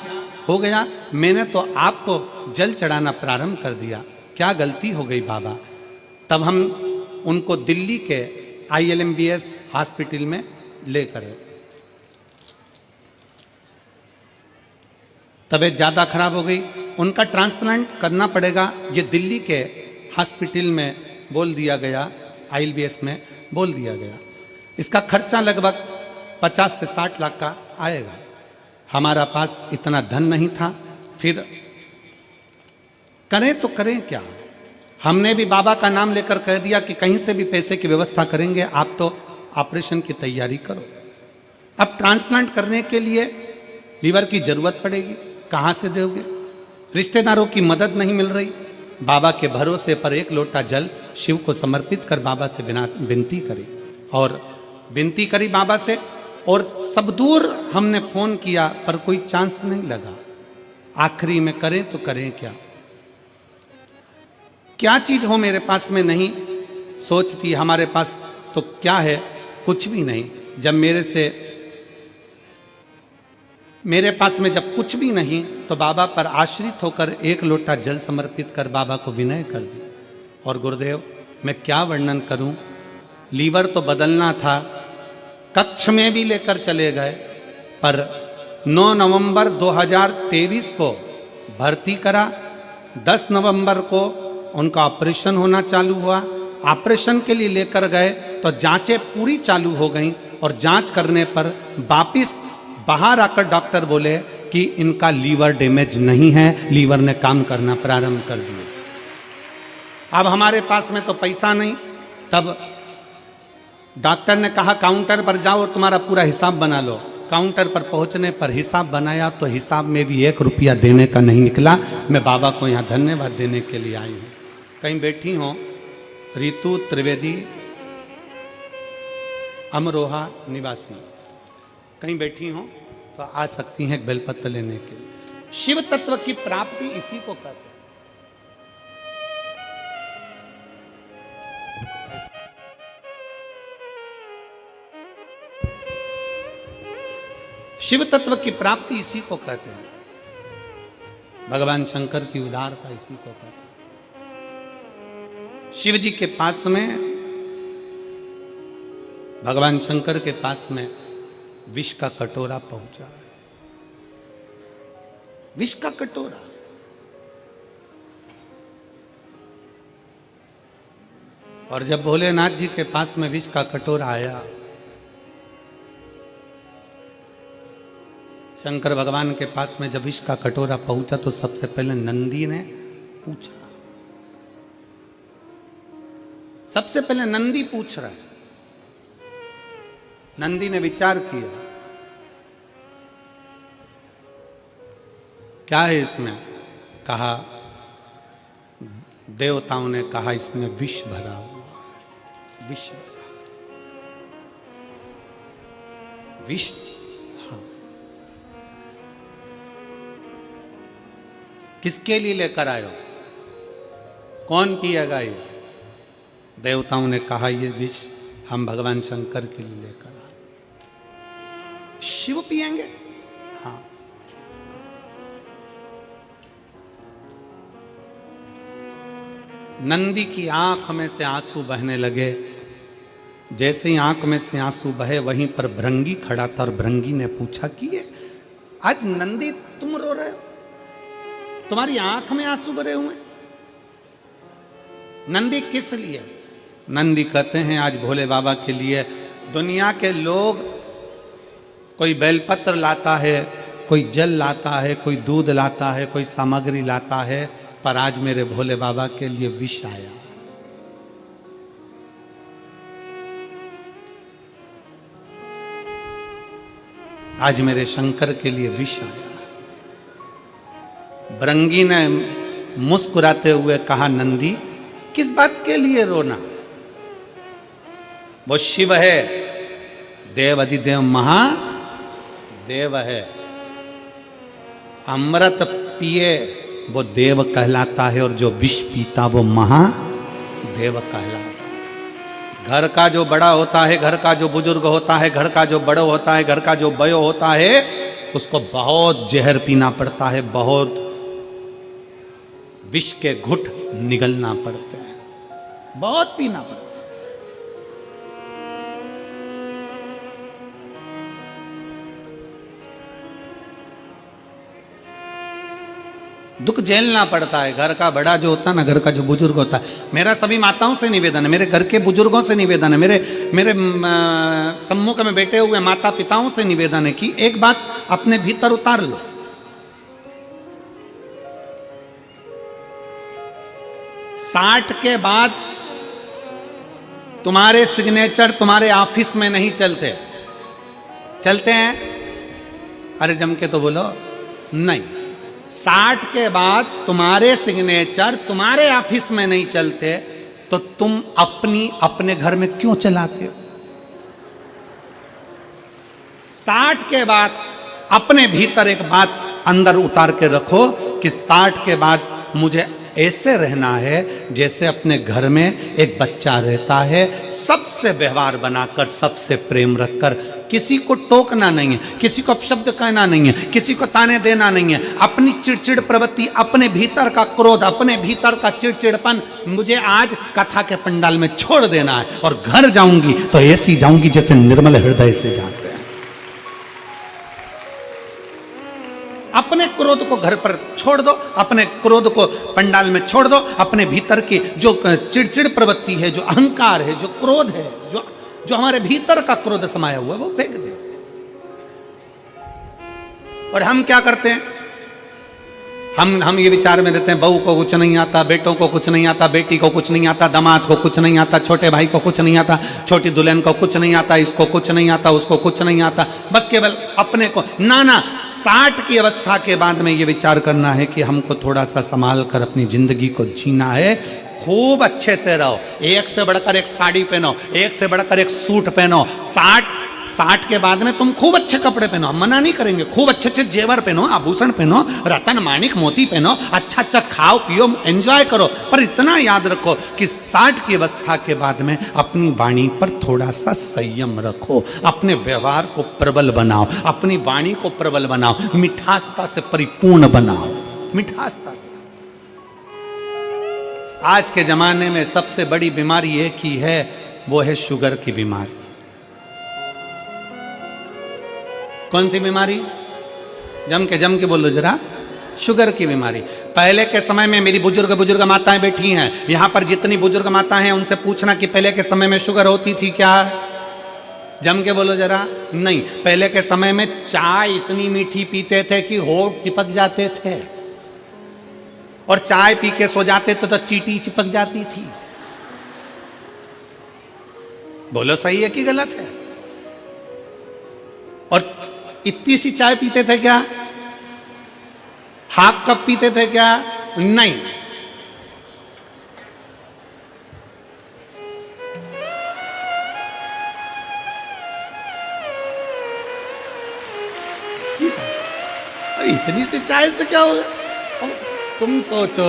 हो गया, मैंने तो आपको जल चढ़ाना प्रारंभ कर दिया, क्या गलती हो गई बाबा। तब हम उनको दिल्ली के ILMBS हॉस्पिटल में लेकर गए। तबीयत ज़्यादा खराब हो गई, उनका ट्रांसप्लांट करना पड़ेगा, ये दिल्ली के हॉस्पिटल में बोल दिया गया, ILBS में बोल दिया गया। इसका खर्चा लगभग 50 से 60 लाख का आएगा। हमारा पास इतना धन नहीं था, फिर करें तो करें क्या। हमने भी बाबा का नाम लेकर कह दिया कि कहीं से भी पैसे की व्यवस्था करेंगे, आप तो ऑपरेशन की तैयारी करो। अब ट्रांसप्लांट करने के लिए लीवर की जरूरत पड़ेगी, कहाँ से दोगे, रिश्तेदारों की मदद नहीं मिल रही। बाबा के भरोसे पर एक लोटा जल शिव को समर्पित कर बाबा से विनती करी, और विनती करी बाबा से, और सब दूर हमने फोन किया पर कोई चांस नहीं लगा। आखिरी में करें तो करें क्या, क्या चीज हो मेरे पास में नहीं, सोचती हमारे पास तो क्या है, कुछ भी नहीं। जब मेरे पास में जब कुछ भी नहीं, तो बाबा पर आश्रित होकर एक लोटा जल समर्पित कर बाबा को विनय कर दी। और गुरुदेव मैं क्या वर्णन करूं, लीवर तो बदलना था, कक्ष में भी लेकर चले गए, पर 9 नवंबर 2023 को भर्ती करा, 10 नवंबर को उनका ऑपरेशन होना चालू हुआ। ऑपरेशन के लिए लेकर गए तो जांचें पूरी चालू हो गई, और जांच करने पर वापिस बाहर आकर डॉक्टर बोले कि इनका लीवर डैमेज नहीं है, लीवर ने काम करना प्रारंभ कर दिया। अब हमारे पास में तो पैसा नहीं, तब डॉक्टर ने कहा काउंटर पर जाओ और तुम्हारा पूरा हिसाब बना लो। काउंटर पर पहुंचने पर हिसाब बनाया तो हिसाब में भी 1 रुपया देने का नहीं निकला। मैं बाबा को यहाँ धन्यवाद देने के लिए आई हूँ। कहीं बैठी हो रितु त्रिवेदी, अमरोहा निवासी, कहीं बैठी हो तो आ सकती हैं बेलपत्र लेने के लिए। शिव तत्व की प्राप्ति इसी को कहते हैं। शिव तत्व की प्राप्ति इसी को कहते हैं। भगवान शंकर की उदारता इसी को कहते हैं। शिव जी के पास में, भगवान शंकर के पास में विष का कटोरा पहुंचा है। विष का कटोरा, और जब भोलेनाथ जी के पास में विष का कटोरा आया, शंकर भगवान के पास में जब विष का कटोरा पहुंचा तो सबसे पहले नंदी ने पूछा। सबसे पहले नंदी पूछ रहा है। नंदी ने विचार किया, क्या है इसमें? कहा, देवताओं ने कहा इसमें विष भरा हुआ है, विष भरा, विष। हाँ, किसके लिए लेकर आयो? कौन पिएगा ये? देवताओं ने कहा ये विष हम भगवान शंकर के लिए लेकर आए। शिव पिएंगे? हाँ। नंदी की आंख में से आंसू बहने लगे। जैसे ही आंख में से आंसू बहे, वहीं पर भृंगी खड़ा था, और भृंगी ने पूछा कि ये आज नंदी तुम रो रहे हो, तुम्हारी आंख में आंसू भरे हुए? नंदी किस लिए? नंदी कहते हैं आज भोले बाबा के लिए। दुनिया के लोग कोई बेलपत्र लाता है, कोई जल लाता है, कोई दूध लाता है, कोई सामग्री लाता है, पर आज मेरे भोले बाबा के लिए विष आया। आज मेरे शंकर के लिए विष आया। भृंगी ने मुस्कुराते हुए कहा, नंदी किस बात के लिए रोना? वो शिव है, देव अधिदेव महादेव है। अमृत पिए वो देव कहलाता है, और जो विष पीता वो महादेव कहलाता है। घर का जो बड़ा होता है, घर का जो बुजुर्ग होता है, घर का जो बड़ो होता है, घर का जो बयो होता है, उसको बहुत जहर पीना पड़ता है, बहुत विष के घुट निगलना पड़ते हैं, बहुत पीना पड़ता है। दुख झेलना पड़ता है। घर का बड़ा जो होता है ना, घर का जो बुजुर्ग होता है, मेरा सभी माताओं से निवेदन है, मेरे घर के बुजुर्गों से निवेदन है, मेरे सम्मुख में बैठे हुए माता पिताओं से निवेदन है कि एक बात अपने भीतर उतार लो। 60 के बाद तुम्हारे सिग्नेचर तुम्हारे ऑफिस में नहीं चलते। चलते हैं? अरे जम के तो बोलो नहीं। 60 के बाद तुम्हारे सिग्नेचर तुम्हारे ऑफिस में नहीं चलते तो तुम अपने घर में क्यों चलाते हो? 60 के बाद अपने भीतर एक बात अंदर उतार के रखो कि 60 के बाद मुझे ऐसे रहना है जैसे अपने घर में एक बच्चा रहता है, सबसे व्यवहार बनाकर, सबसे प्रेम रखकर, किसी को टोकना नहीं है, किसी को अपशब्द कहना नहीं है, किसी को ताने देना नहीं है। अपनी चिड़चिड़ प्रवृत्ति, अपने भीतर का क्रोध, अपने भीतर का चिड़चिड़पन मुझे आज कथा के पंडाल में छोड़ देना है और घर जाऊंगी तो ऐसी जाऊंगी जैसे निर्मल हृदय से जाते हैं। अपने क्रोध को घर पर छोड़ दो, अपने क्रोध को पंडाल में छोड़ दो, अपने भीतर की जो चिड़चिड़ प्रवृत्ति है, जो अहंकार है, जो क्रोध है, जो हमारे भीतर का क्रोध समाया हुआ है, वो फेंक दे। और हम क्या करते हैं? हम ये विचार में रहते हैं, बहू को कुछ नहीं आता, बेटों को कुछ नहीं आता, बेटी को कुछ नहीं आता, दामाद को कुछ नहीं आता, छोटे भाई को कुछ नहीं आता, छोटी दुल्हन को कुछ नहीं आता, इसको कुछ नहीं आता, उसको कुछ नहीं आता, बस केवल अपने को। ना 60 की अवस्था के बाद में ये विचार करना है कि हमको थोड़ा सा संभाल कर अपनी जिंदगी को जीना है। खूब अच्छे से रहो, एक से बढ़कर एक साड़ी पहनो, एक से बढ़कर एक सूट पहनो। 60 के बाद में तुम खूब अच्छे कपड़े पहनो, हम मना नहीं करेंगे, खूब अच्छे जेवर पहनो, आभूषण पहनो, रतन माणिक मोती पहनो, अच्छा खाओ पियो, एंजॉय करो। पर इतना याद रखो कि 60 की अवस्था के बाद में अपनी वाणी पर थोड़ा सा संयम रखो, अपने व्यवहार को प्रबल बनाओ, अपनी वाणी को प्रबल बनाओ, मिठासता से परिपूर्ण बनाओ, मिठासता से। आज के जमाने में सबसे बड़ी बीमारी एक ही है, वो है शुगर की बीमारी। कौन सी बीमारी? जम के बोलो जरा। शुगर की बीमारी। पहले के समय में मेरी बुजुर्ग माताएं बैठी हैं, यहां पर जितनी बुजुर्ग माताएं हैं उनसे पूछना कि पहले के समय में शुगर होती थी क्या? जम के बोलो जरा। नहीं, पहले के समय में चाय इतनी मीठी पीते थे कि होठ चिपक जाते थे, और चाय पी के सो जाते थे तो चींटी चिपक जाती थी। बोलो सही है कि गलत है? और इतनी सी चाय पीते थे क्या? हाफ कप पीते थे क्या? नहीं। इतनी सी चाय से क्या होगा? तुम सोचो,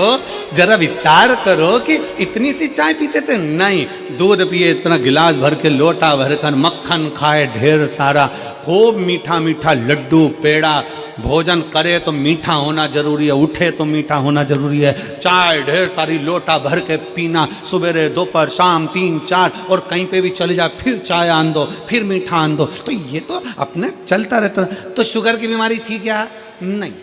जरा विचार करो कि इतनी सी चाय पीते थे? नहीं, दूध पिए इतना गिलास भर के, लोटा भरकर, मक्खन खाए ढेर सारा, खूब मीठा मीठा लड्डू पेड़ा, भोजन करे तो मीठा होना जरूरी है, उठे तो मीठा होना जरूरी है, चाय ढेर सारी लोटा भर के पीना, सुबह दोपहर शाम 3-4, और कहीं पे भी चले जाए फिर चाय आन दो, फिर मीठा आन दो। तो ये तो अपने चलता रहता। तो शुगर की बीमारी थी क्या? नहीं।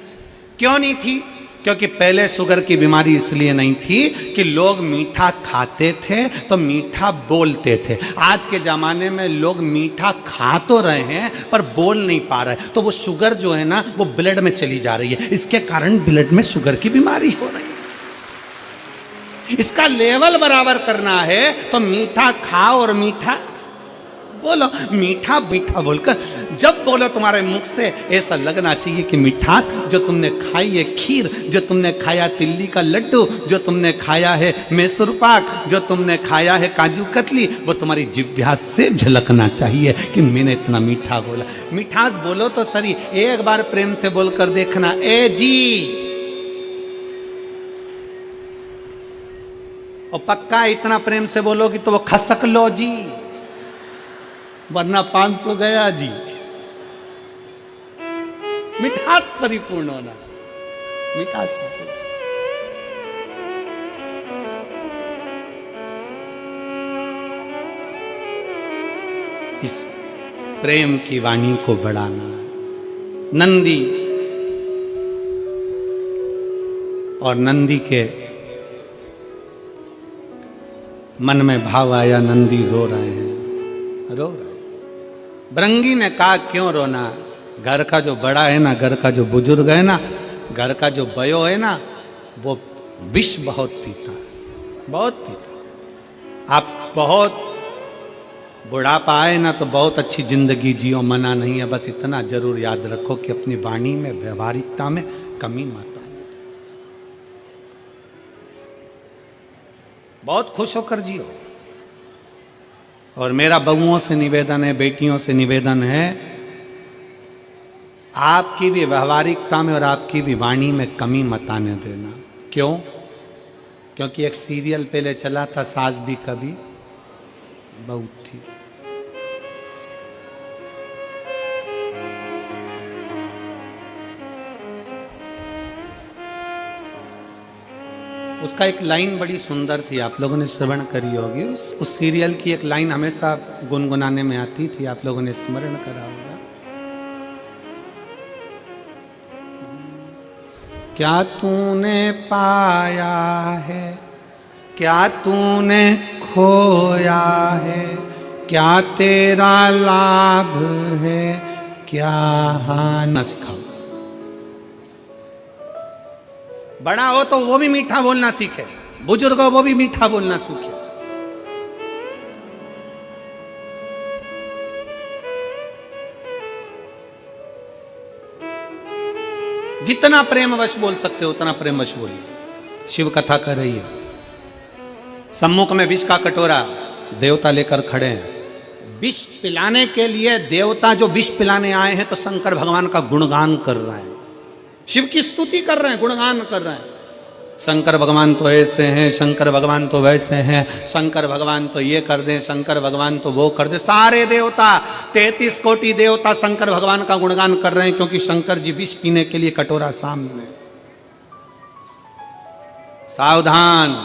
क्यों नहीं थी? क्योंकि पहले शुगर की बीमारी इसलिए नहीं थी कि लोग मीठा खाते थे तो मीठा बोलते थे। आज के ज़माने में लोग मीठा खा तो रहे हैं पर बोल नहीं पा रहे, तो वो शुगर जो है ना वो ब्लड में चली जा रही है, इसके कारण ब्लड में शुगर की बीमारी हो रही है। इसका लेवल बराबर करना है तो मीठा खाओ और मीठा बोलो। मीठा मीठा बोलकर जब बोलो तुम्हारे मुख से ऐसा लगना चाहिए कि मिठास जो तुमने खाई है, खीर जो तुमने खाया, तिल्ली का लड्डू जो तुमने खाया है, मैसूर पाक जो तुमने खाया है, काजू कतली, वो तुम्हारी जिह्वा से झलकना चाहिए कि मैंने इतना मीठा बोला। मिठास बोलो तो सही, एक बार प्रेम से बोलकर देखना, ए जी, और पक्का इतना प्रेम से बोलोगी तो वो खसक लो जी, वरना 500 गया जी। मिठास परिपूर्ण होना चाहिए, मिठास परिपूर्ण। इस प्रेम की वाणी को बढ़ाना है। नंदी और नंदी के मन में भाव आया, नंदी रो रहे हैं, रो रहे हैं। भृंगी ने कहा क्यों रोना, घर का जो बड़ा है ना, घर का जो बुजुर्ग है ना, घर का जो बयो है ना, वो विष बहुत पीता है, बहुत पीता। आप बहुत बुढ़ापा आए ना तो बहुत अच्छी जिंदगी जियो, मना नहीं है, बस इतना जरूर याद रखो कि अपनी वाणी में, व्यवहारिकता में कमी मत आने। बहुत खुश होकर जियो। और मेरा बहुओं से निवेदन है, बेटियों से निवेदन है, आपकी भी व्यवहारिकता में और आपकी भी वाणी में कमी मत आने देना। क्यों? क्योंकि एक सीरियल पहले चला था, सास भी कभी बहू थी। उसका एक लाइन बड़ी सुंदर थी, आप लोगों ने श्रवण करी होगी। उस सीरियल की एक लाइन हमेशा गुनगुनाने में आती थी, आप लोगों ने स्मरण करा होगा। क्या तूने पाया है, क्या तूने खोया है, क्या तेरा लाभ है, क्या हानि। सिखाओ। बड़ा हो तो वो भी मीठा बोलना सीखे, बुजुर्ग हो वो भी मीठा बोलना सीखे। जितना प्रेमवश बोल सकते हो उतना प्रेमवश बोलिए। शिव कथा कर रही है, सम्मुख में विष का कटोरा, देवता लेकर खड़े हैं। विष पिलाने के लिए देवता जो विष पिलाने आए हैं तो शंकर भगवान का गुणगान कर रहे हैं, शिव की स्तुति कर रहे हैं, गुणगान कर रहे हैं। शंकर भगवान तो ऐसे हैं, शंकर भगवान तो वैसे हैं, शंकर भगवान तो ये कर दें, शंकर भगवान तो वो कर दे। सारे देवता, 33 कोटि देवता शंकर भगवान का गुणगान कर रहे हैं, क्योंकि शंकर जी विष पीने के लिए कटोरा सामने। सावधान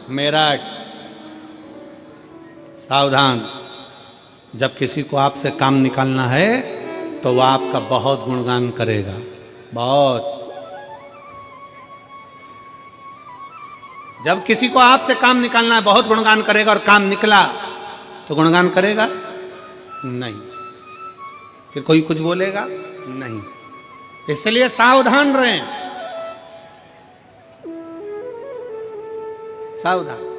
मेरठ, सावधान। जब किसी को आपसे काम निकालना है तो वह आपका बहुत गुणगान करेगा, बहुत। जब किसी को आपसे काम निकालना है बहुत गुणगान करेगा, और काम निकला तो गुणगान करेगा नहीं, फिर कोई कुछ बोलेगा नहीं। इसलिए सावधान रहें, सावधान।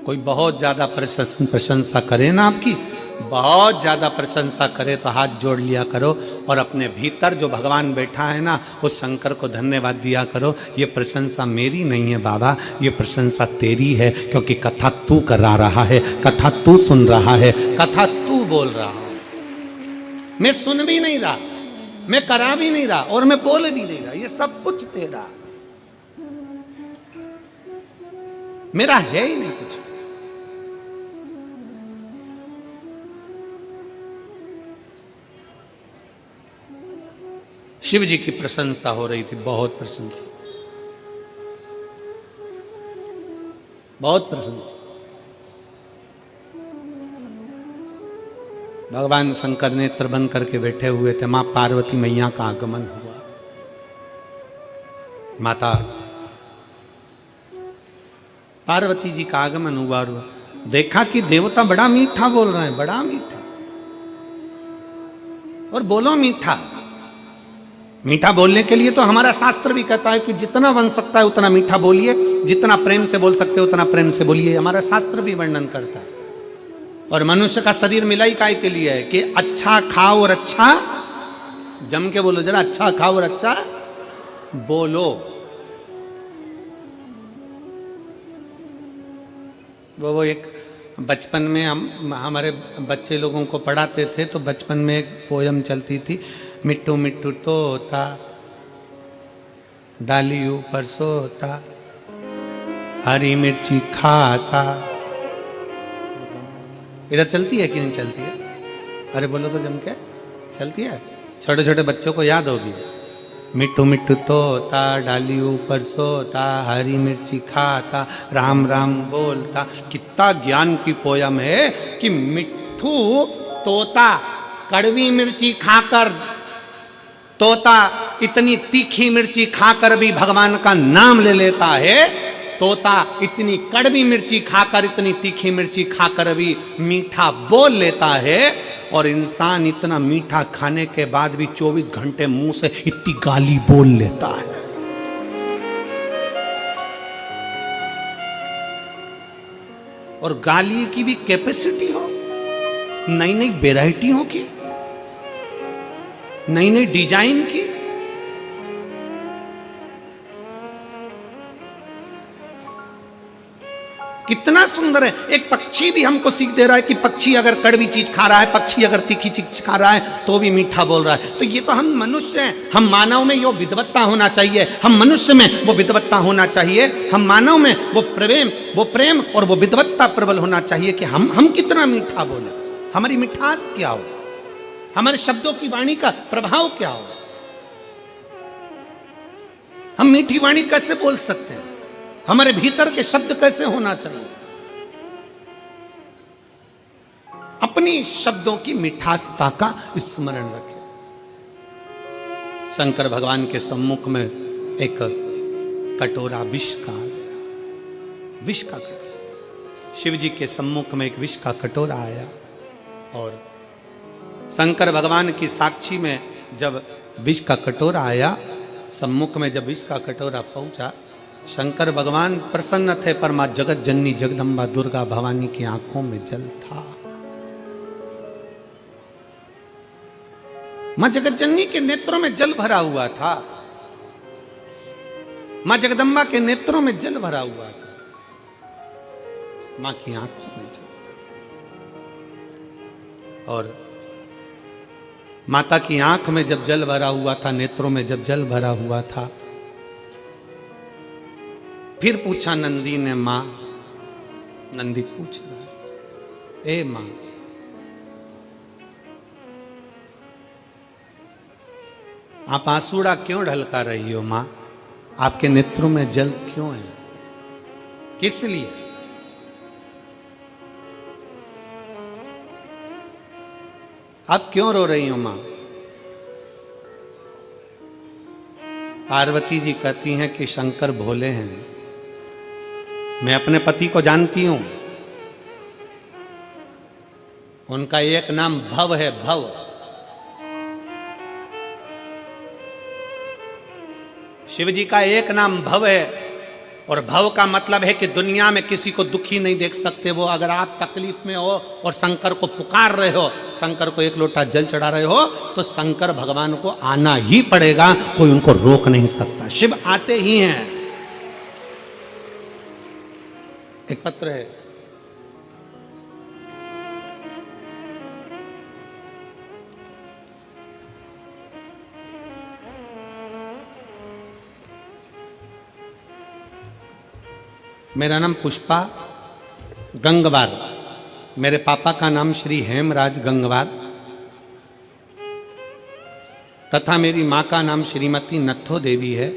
कोई बहुत ज्यादा प्रशंसा करे ना आपकी, बहुत ज़्यादा प्रशंसा करे तो हाथ जोड़ लिया करो और अपने भीतर जो भगवान बैठा है ना, उस शंकर को धन्यवाद दिया करो। ये प्रशंसा मेरी नहीं है बाबा, ये प्रशंसा तेरी है, क्योंकि कथा तू करा रहा है, कथा तू सुन रहा है, कथा तू बोल रहा है। मैं सुन भी नहीं रहा, मैं करा भी नहीं रहा, और मैं बोल भी नहीं रहा, ये सब कुछ तेरा, मेरा है ही नहीं कुछ। शिव जी की प्रशंसा हो रही थी, बहुत प्रशंसा, बहुत प्रशंसा। भगवान शंकर नेत्र बंद करके बैठे हुए थे, मां पार्वती मैया का आगमन हुआ। माता पार्वती जी का आगमन हुआ और देखा कि देवता बड़ा मीठा बोल रहे हैं, बड़ा मीठा। और बोलो मीठा, मीठा बोलने के लिए तो हमारा शास्त्र भी कहता है कि जितना बन सकता है उतना मीठा बोलिए, जितना प्रेम से बोल सकते हो उतना प्रेम से बोलिए, हमारा शास्त्र भी वर्णन करता है। और मनुष्य का शरीर मिलाई काय के लिए है कि अच्छा खाओ और अच्छा, जम के बोलो जरा, अच्छा खाओ और अच्छा बोलो। वो एक बचपन में हम हमारे बच्चे लोगों को पढ़ाते थे, तो बचपन में एक पोयम चलती थी, मिट्टू मिट्टू तोता डाली ऊपर सोता, हरी मिर्ची खाता। इधर चलती है कि नहीं चलती है? अरे बोलो तो जम के चलती है। छोटे छोटे बच्चों को याद होगी, मिट्टू मिट्टू तोता डाली ऊपर सोता, हरी मिर्ची खाता, राम राम बोलता। कितना ज्ञान की पोयम है कि मिट्ठू तोता कड़वी मिर्ची खाकर, तोता इतनी तीखी मिर्ची खाकर भी भगवान का नाम ले लेता है, तोता इतनी कड़वी मिर्ची खाकर, इतनी तीखी मिर्ची खाकर भी मीठा बोल लेता है, और इंसान इतना मीठा खाने के बाद भी 24 घंटे मुंह से इतनी गाली बोल लेता है। और गाली की भी कैपेसिटी हो, नई नई वेराइटियों की, नई नई डिजाइन की। कितना सुंदर है। एक पक्षी भी हमको सीख दे रहा है कि पक्षी अगर कड़वी चीज खा रहा है, पक्षी अगर तीखी चीज खा रहा है तो भी मीठा बोल रहा है। तो ये तो हम मनुष्य हैं, हम मानव में यो विद्वत्ता होना चाहिए, हम मनुष्य में वो विद्वत्ता होना चाहिए, हम मानव में वो प्रेम और वो विद्वत्ता प्रबल होना चाहिए कि हम कितना मीठा बोले, हमारी मिठास क्या हो, हमारे शब्दों की वाणी का प्रभाव क्या हो। हम मीठी वाणी कैसे बोल सकते हैं, हमारे भीतर के शब्द कैसे होना चाहिए। अपनी शब्दों की मिठासता का स्मरण रखें। शंकर भगवान के सम्मुख में एक कटोरा विष का आ गया, विष का कटोरा। शिव जी के सम्मुख में एक विष का कटोरा आया, और शंकर भगवान की साक्षी में जब विष का कटोरा आया, सम्मुख में जब विष का कटोरा पहुंचा, शंकर भगवान प्रसन्न थे, पर मां जगत जननी जगदम्बा दुर्गा भवानी की आंखों में जल था। मां जगत जननी के नेत्रों में जल भरा हुआ था, मां जगदम्बा के नेत्रों में जल भरा हुआ था, मां की आंखों में जल। और माता की आंख में जब जल भरा हुआ था, नेत्रों में जब जल भरा हुआ था, फिर पूछा नंदी ने, मां, नंदी पूछ रहा है, ए मां, आप आंसुड़ा क्यों ढलका रही हो मां? आपके नेत्रों में जल क्यों है? किस लिए? आप क्यों रो रही हो मां? पार्वती जी कहती हैं कि शंकर भोले हैं, मैं अपने पति को जानती हूं, उनका एक नाम भव है, भव। शिव जी का एक नाम भव है, और भव का मतलब है कि दुनिया में किसी को दुखी नहीं देख सकते वो। अगर आप तकलीफ में हो और शंकर को पुकार रहे हो, शंकर को एक लोटा जल चढ़ा रहे हो, तो शंकर भगवान को आना ही पड़ेगा, कोई उनको रोक नहीं सकता, शिव आते ही हैं। एक पत्र है, मेरा नाम पुष्पा गंगवार, मेरे पापा का नाम श्री हेमराज गंगवार तथा मेरी माँ का नाम श्रीमती नत्थो देवी है।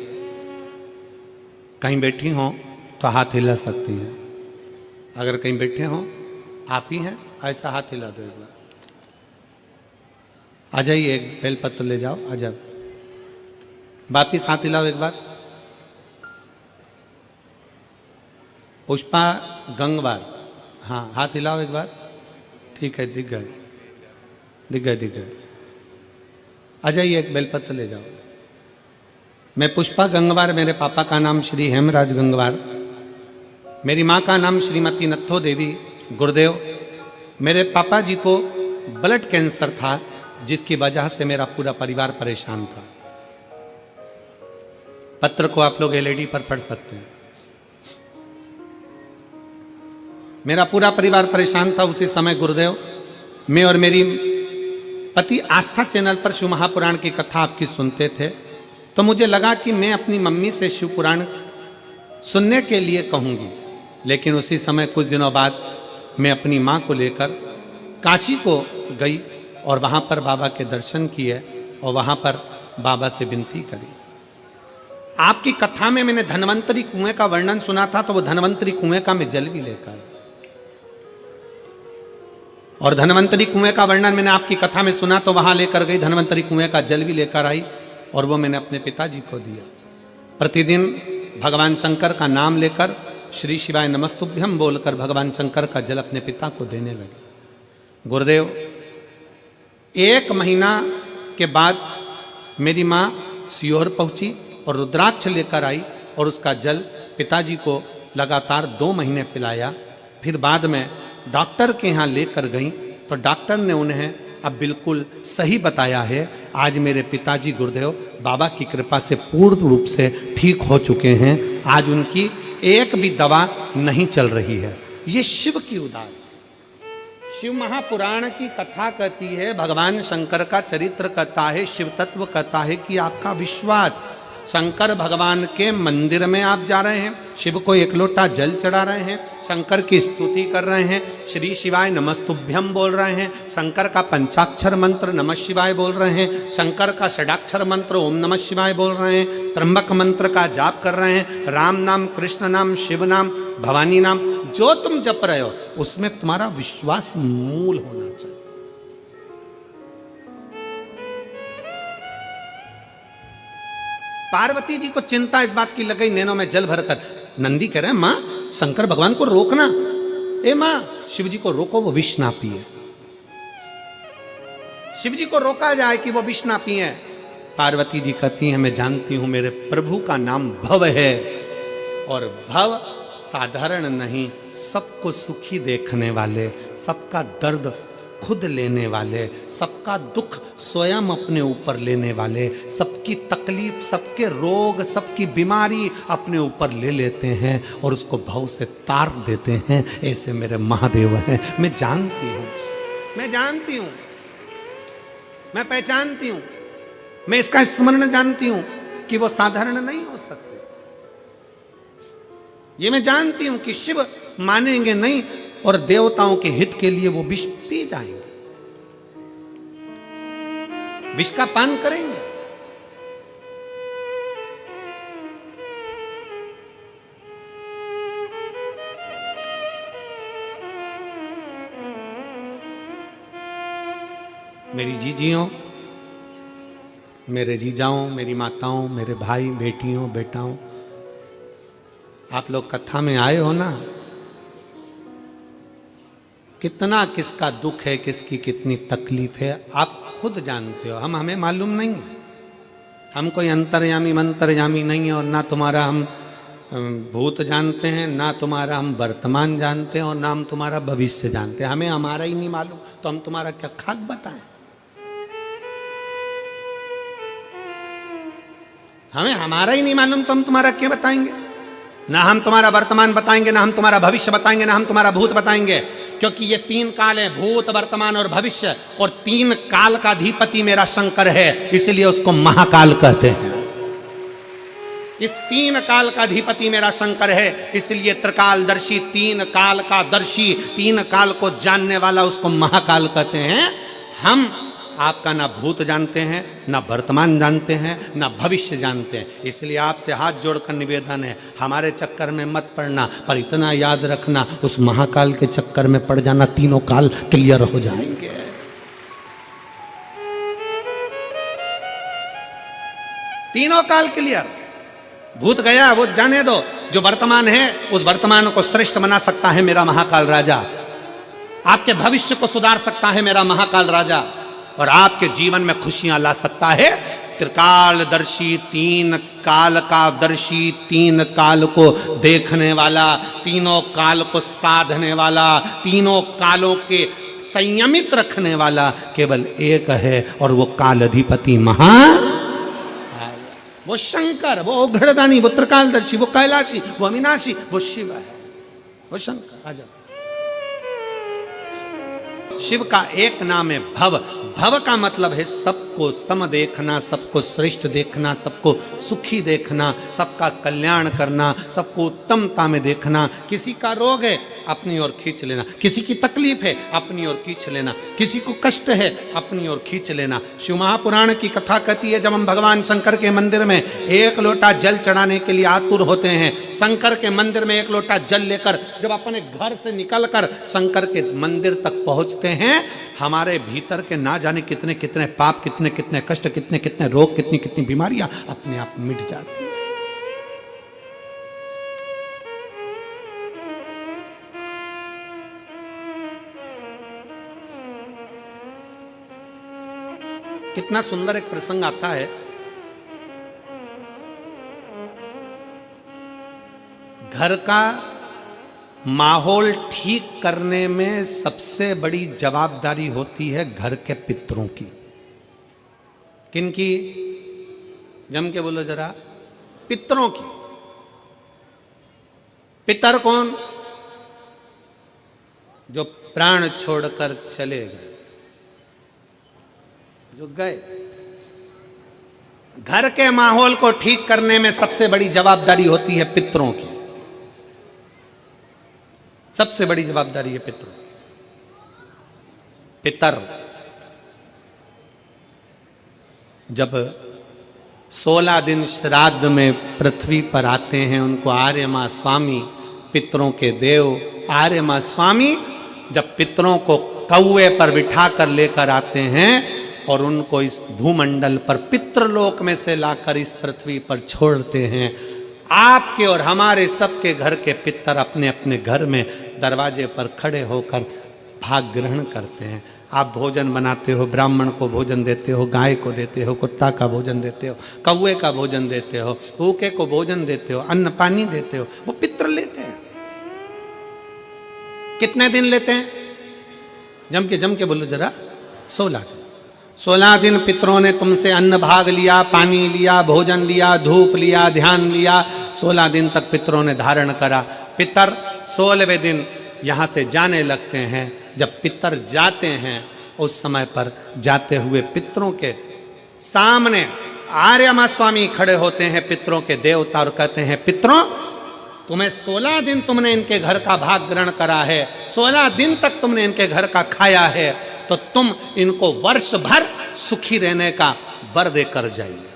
कहीं बैठी हो तो हाथ हिला सकती हैं, अगर कहीं बैठे हो आप ही हैं, ऐसा हाथ हिला दो एक बार। आ जाइए, एक बेलपत्र ले जाओ, आ जाओ, वापिस हाथ हिलाओ एक बार। पुष्पा गंगवार, हाँ हाथ हिलाओ एक बार, ठीक है, दिख गए, दिख गए, दिख गए। आ जाइए, एक बेलपत्र ले जाओ। मैं पुष्पा गंगवार, मेरे पापा का नाम श्री हेमराज गंगवार, मेरी माँ का नाम श्रीमती नत्थो देवी गुरुदेव। मेरे पापा जी को ब्लड कैंसर था, जिसकी वजह से मेरा पूरा परिवार परेशान था। पत्र को आप लोग एलईडी पर पढ़ सकते हैं। मेरा पूरा परिवार परेशान था उसी समय। गुरुदेव, मैं और मेरी पति आस्था चैनल पर शिव महापुराण की कथा आपकी सुनते थे, तो मुझे लगा कि मैं अपनी मम्मी से शिव पुराण सुनने के लिए कहूँगी। लेकिन उसी समय कुछ दिनों बाद मैं अपनी माँ को लेकर काशी को गई और वहाँ पर बाबा के दर्शन किए और वहाँ पर बाबा से विनती करी। आपकी कथा में मैंने धन्वंतरी कुएं का वर्णन सुना था, तो वो धन्वंतरी कुएं का मैं जल भी लेकर, और धन्वंतरी कुएं का वर्णन मैंने आपकी कथा में सुना तो वहां लेकर गई, धन्वंतरी कुएं का जल भी लेकर आई और वो मैंने अपने पिताजी को दिया। प्रतिदिन भगवान शंकर का नाम लेकर श्री शिवाय नमस्तुभ्यम बोलकर भगवान शंकर का जल अपने पिता को देने लगे। गुरुदेव, 1 महीना के बाद मेरी माँ सीहोर पहुंची और रुद्राक्ष लेकर आई और उसका जल पिताजी को लगातार 2 महीने पिलाया। फिर बाद में डॉक्टर के यहाँ लेकर गई तो डॉक्टर ने उन्हें अब बिल्कुल सही बताया है। आज मेरे पिताजी गुरुदेव बाबा की कृपा से पूर्ण रूप से ठीक हो चुके हैं। आज उनकी एक भी दवा नहीं चल रही है। ये शिव की उदार, शिव महापुराण की कथा कहती है, भगवान शंकर का चरित्र कहता है, शिव तत्व कहता है कि आपका विश्वास, शंकर भगवान के मंदिर में आप जा रहे हैं, शिव को 1 लोटा जल चढ़ा रहे हैं, शंकर की स्तुति कर रहे हैं, श्री शिवाय नमस्तुभ्यम बोल रहे हैं, शंकर का पंचाक्षर मंत्र नमः शिवाय बोल रहे हैं, शंकर का षडाक्षर मंत्र ओम नमः शिवाय बोल रहे हैं, त्र्यंबक मंत्र का जाप कर रहे हैं, राम नाम, कृष्ण नाम, शिव नाम, भवानी नाम, जो तुम जप रहे हो उसमें तुम्हारा विश्वास मूल होना चाहिए। पार्वती जी को चिंता इस बात की लग गई, नैनों में जल भरकर। नंदी कह रहे हैं, मां शंकर भगवान को रोकना। ए मां, शिव जी को रोको, वो विष ना पिए। शिव जी को रोका जाए कि वो विष ना पिए। पार्वती जी कहती हैं, मैं जानती हूं मेरे प्रभु का नाम भव है, और भव साधारण नहीं, सबको सुखी देखने वाले, सबका दर्द खुद लेने वाले, सबका दुख स्वयं अपने ऊपर लेने वाले, सबकी तकलीफ, सबके रोग, सबकी बीमारी अपने ऊपर ले लेते हैं और उसको भव से तार देते हैं। ऐसे मेरे महादेव हैं। मैं जानती हूं, मैं जानती हूं, मैं पहचानती हूं, मैं इसका स्मरण जानती हूं कि वो साधारण नहीं हो सकते। ये मैं जानती हूं कि शिव मानेंगे नहीं और देवताओं के हित के लिए वो विष पी जाएंगे, विष का पान करेंगे। मेरी जीजियों, मेरे जीजाओं, मेरी माताओं, मेरे भाई बेटियों, बेटाओं, आप लोग कथा में आए हो ना, कितना किसका दुख है, किसकी कितनी तकलीफ है, आप खुद जानते हो। हमें मालूम नहीं है, हम कोई अंतर्यामी मंतर्यामी नहीं है, और ना तुम्हारा हम भूत जानते हैं, ना तुम्हारा हम वर्तमान जानते हैं, और ना हम तुम्हारा भविष्य जानते हैं। हमें हमारा ही नहीं मालूम तो हम तुम्हारा क्या खाक बताएं। हमें हमारा ही नहीं मालूम तो हम तुम्हारा क्या बताएंगे। ना हम तुम्हारा वर्तमान बताएंगे, ना हम तुम्हारा भविष्य बताएंगे, ना हम तुम्हारा भूत बताएंगे, क्योंकि ये 3 काल है, भूत, वर्तमान और भविष्य, और 3 काल का अधिपति मेरा शंकर है, इसलिए उसको महाकाल कहते हैं। इस 3 काल का अधिपति मेरा शंकर है, इसलिए त्रिकालदर्शी, 3 काल का दर्शी, 3 काल को जानने वाला, उसको महाकाल कहते हैं। हम आपका ना भूत जानते हैं, ना वर्तमान जानते हैं, ना भविष्य जानते हैं, इसलिए आपसे हाथ जोड़कर निवेदन है, हमारे चक्कर में मत पड़ना, पर इतना याद रखना, उस महाकाल के चक्कर में पड़ जाना, 3 काल क्लियर हो जाएंगे। तीनों काल क्लियर। भूत गया, वो जाने दो, जो वर्तमान है उस वर्तमान को श्रेष्ठ बना सकता है मेरा महाकाल राजा, आपके भविष्य को सुधार सकता है मेरा महाकाल राजा, और आपके जीवन में खुशियां ला सकता है। त्रिकालदर्शी, 3 काल का दर्शी, 3 काल को देखने वाला, 3 काल को साधने वाला, 3 कालों के संयमित रखने वाला केवल एक है, और वो कालाधिपति वो शंकर, वो औघड़दानी, वो त्रिकालदर्शी, वो कैलाशी, वो अविनाशी, वो शिव है, वो शंकर। आजा। शिव का एक नाम है भव। भव का मतलब है सब सबको सम देखना, सबको श्रेष्ठ देखना, सबको सुखी देखना, सबका कल्याण करना, सबको उत्तमता में देखना। किसी का रोग है अपनी ओर खींच लेना, किसी की तकलीफ है अपनी ओर खींच लेना, किसी को कष्ट है अपनी ओर खींच लेना। शिव महापुराण की कथा कहती है, जब हम भगवान शंकर के मंदिर में एक लोटा जल चढ़ाने के लिए आतुर होते हैं, शंकर के मंदिर में एक लोटा जल लेकर जब अपने घर से निकलकर शंकर के मंदिर तक पहुंचते हैं, हमारे भीतर के ना जाने कितने कितने पाप, कितने कितने कष्ट, कितने कितने रोग, कितनी कितनी बीमारियां अपने आप मिट जाती हैं। कितना सुंदर एक प्रसंग आता है। घर का माहौल ठीक करने में सबसे बड़ी जवाबदारी होती है घर के पितरों की। किनकी? जम के बोलो जरा। पितरों की। पितर कौन? जो प्राण छोड़कर चले गए, जो गए। घर के माहौल को ठीक करने में सबसे बड़ी जवाबदारी होती है पितरों की। सबसे बड़ी जवाबदारी है पितरों। पितर जब 16 दिन श्राद्ध में पृथ्वी पर आते हैं, उनको आर्य मां स्वामी, पितरों के देव आर्य मां स्वामी जब पितरों को कौए पर बिठा कर लेकर आते हैं और उनको इस भूमंडल पर पितृलोक में से लाकर इस पृथ्वी पर छोड़ते हैं, आपके और हमारे सबके घर के पितर अपने अपने घर में दरवाजे पर खड़े होकर भाग ग्रहण करते हैं। आप भोजन बनाते हो, ब्राह्मण को भोजन देते हो, गाय को देते हो, कुत्ता का भोजन देते हो, कौवे का भोजन देते हो, भूखे को भोजन देते हो, अन्न पानी देते हो, वो पितर लेते हैं। कितने दिन लेते हैं? जम के बोलो जरा। 16 दिन। 16 दिन पितरों ने तुमसे अन्न भाग लिया, पानी लिया, भोजन लिया, धूप लिया, ध्यान लिया। 16 दिन तक पितरों ने धारण करा। पितर 16वें दिन यहाँ से जाने लगते हैं। जब पितर जाते हैं, उस समय पर जाते हुए पितरों के सामने आर्य मां स्वामी खड़े होते हैं, पितरों के देवता, और कहते हैं, पितरों तुम्हें 16 दिन तुमने इनके घर का भाग ग्रहण करा है, 16 दिन तक तुमने इनके घर का खाया है, तो तुम इनको वर्ष भर सुखी रहने का वर देकर जाइए।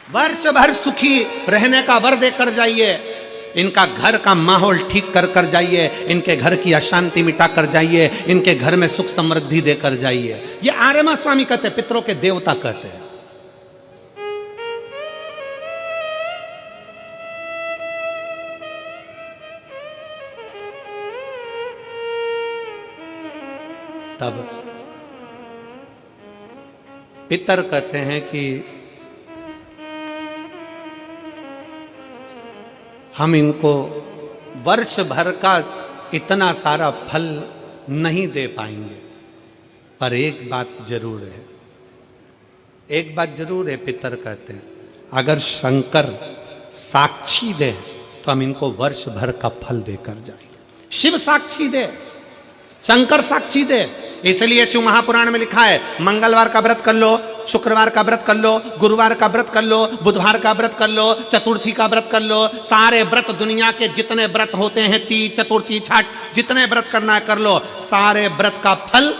वर्ष भर सुखी रहने का वर देकर जाइए। इनका घर का माहौल ठीक कर कर जाइए, इनके घर की अशांति मिटा कर जाइए, इनके घर में सुख समृद्धि देकर जाइए। ये आर्यमा स्वामी कहते हैं, पितरों के देवता कहते हैं। तब पितर कहते हैं कि हम इनको वर्ष भर का इतना सारा फल नहीं दे पाएंगे, पर एक बात जरूर है, एक बात जरूर है। पितर कहते हैं, अगर शंकर साक्षी दे तो हम इनको वर्ष भर का फल देकर जाएंगे। शिव साक्षी दे, शंकर साक्षी दे। इसलिए शिव महापुराण में लिखा है, मंगलवार का व्रत कर लो, शुक्रवार का व्रत कर लो, गुरुवार का व्रत कर लो, बुधवार का व्रत कर लो, चतुर्थी का व्रत कर लो। सारे व्रत, दुनिया के जितने व्रत होते हैं, तीज, चतुर्थी, छठ, जितने व्रत करना है कर लो। सारे व्रत का फल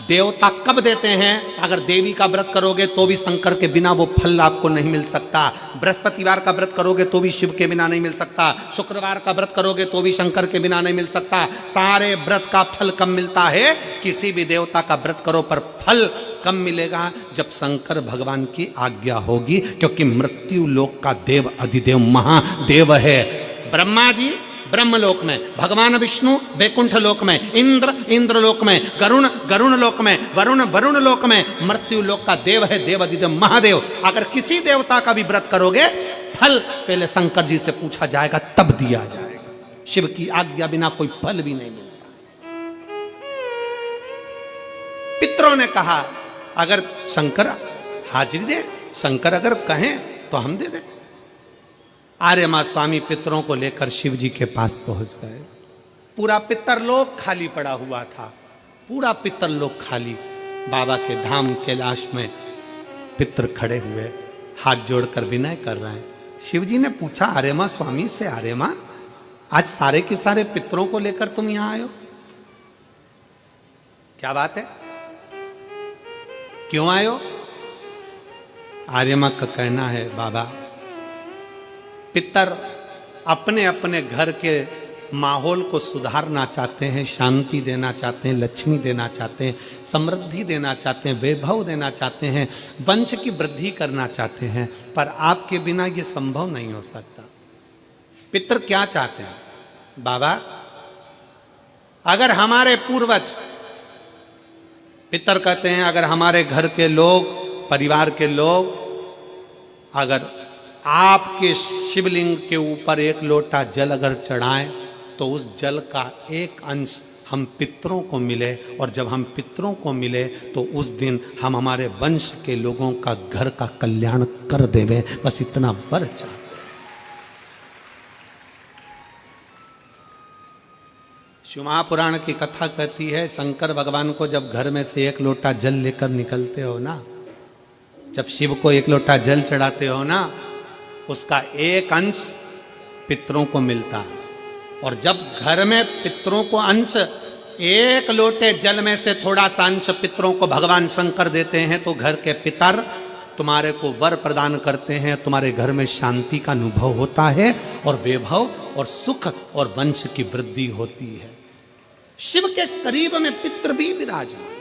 देवता कब देते हैं? अगर देवी का व्रत करोगे तो भी शंकर के बिना वो फल आपको नहीं मिल सकता। बृहस्पतिवार का व्रत करोगे तो भी शिव के बिना नहीं मिल सकता। शुक्रवार का व्रत करोगे तो भी शंकर के बिना नहीं मिल सकता। सारे व्रत का फल कब मिलता है? किसी भी देवता का व्रत करो पर फल कब मिलेगा? जब शंकर भगवान की आज्ञा होगी, क्योंकि मृत्यु लोक का देव अधिदेव महादेव है। ब्रह्मा जी ब्रह्मलोक में, भगवान विष्णु वैकुंठ लोक में, इंद्र इंद्र लोक में, गरुण गरुण लोक में, वरुण वरुण लोक में, मृत्यु लोक का देव है देव अधिदेव महादेव। अगर किसी देवता का भी व्रत करोगे, फल पहले शंकर जी से पूछा जाएगा, तब दिया जाएगा। शिव की आज्ञा बिना कोई फल भी नहीं मिलता। पितरों ने कहा, अगर शंकर हाजिरी दे, शंकर अगर कहें तो हम दे दें। आर्यमा स्वामी पितरों को लेकर शिव जी के पास पहुंच गए। पूरा पितरलोक खाली पड़ा हुआ था, पूरा पितरलोक खाली। बाबा के धाम कैलाश में पितर खड़े हुए हाथ जोड़कर विनय कर रहे हैं। शिवजी ने पूछा, आर्यमा स्वामी से, आर्यमा आज सारे के सारे पितरों को लेकर तुम यहां आए हो, क्या बात है, क्यों आए हो? आर्यमा का कहना है, बाबा पितर अपने अपने घर के माहौल को सुधारना चाहते हैं, शांति देना चाहते हैं, लक्ष्मी देना चाहते हैं, समृद्धि देना चाहते हैं, वैभव देना चाहते हैं, वंश की वृद्धि करना चाहते हैं, पर आपके बिना यह संभव नहीं हो सकता। पितर क्या चाहते हैं? बाबा अगर हमारे पूर्वज, पितर कहते हैं अगर हमारे घर के लोग, परिवार के लोग अगर आपके शिवलिंग के ऊपर एक लोटा जल अगर चढ़ाएं तो उस जल का एक अंश हम पितरों को मिले, और जब हम पितरों को मिले तो उस दिन हम हमारे वंश के लोगों का घर का कल्याण कर देवे, बस इतना वर चाहते। शिव महापुराण की कथा कहती है, शंकर भगवान को जब घर में से एक लोटा जल लेकर निकलते हो ना, जब शिव को एक लोटा जल चढ़ाते हो ना, उसका एक अंश पितरों को मिलता है, और जब घर में पितरों को अंश, एक लोटे जल में से थोड़ा सा अंश पितरों को भगवान शंकर देते हैं, तो घर के पितर तुम्हारे को वर प्रदान करते हैं, तुम्हारे घर में शांति का अनुभव होता है, और वैभव और सुख और वंश की वृद्धि होती है। शिव के करीब में पितर भी विराजमान।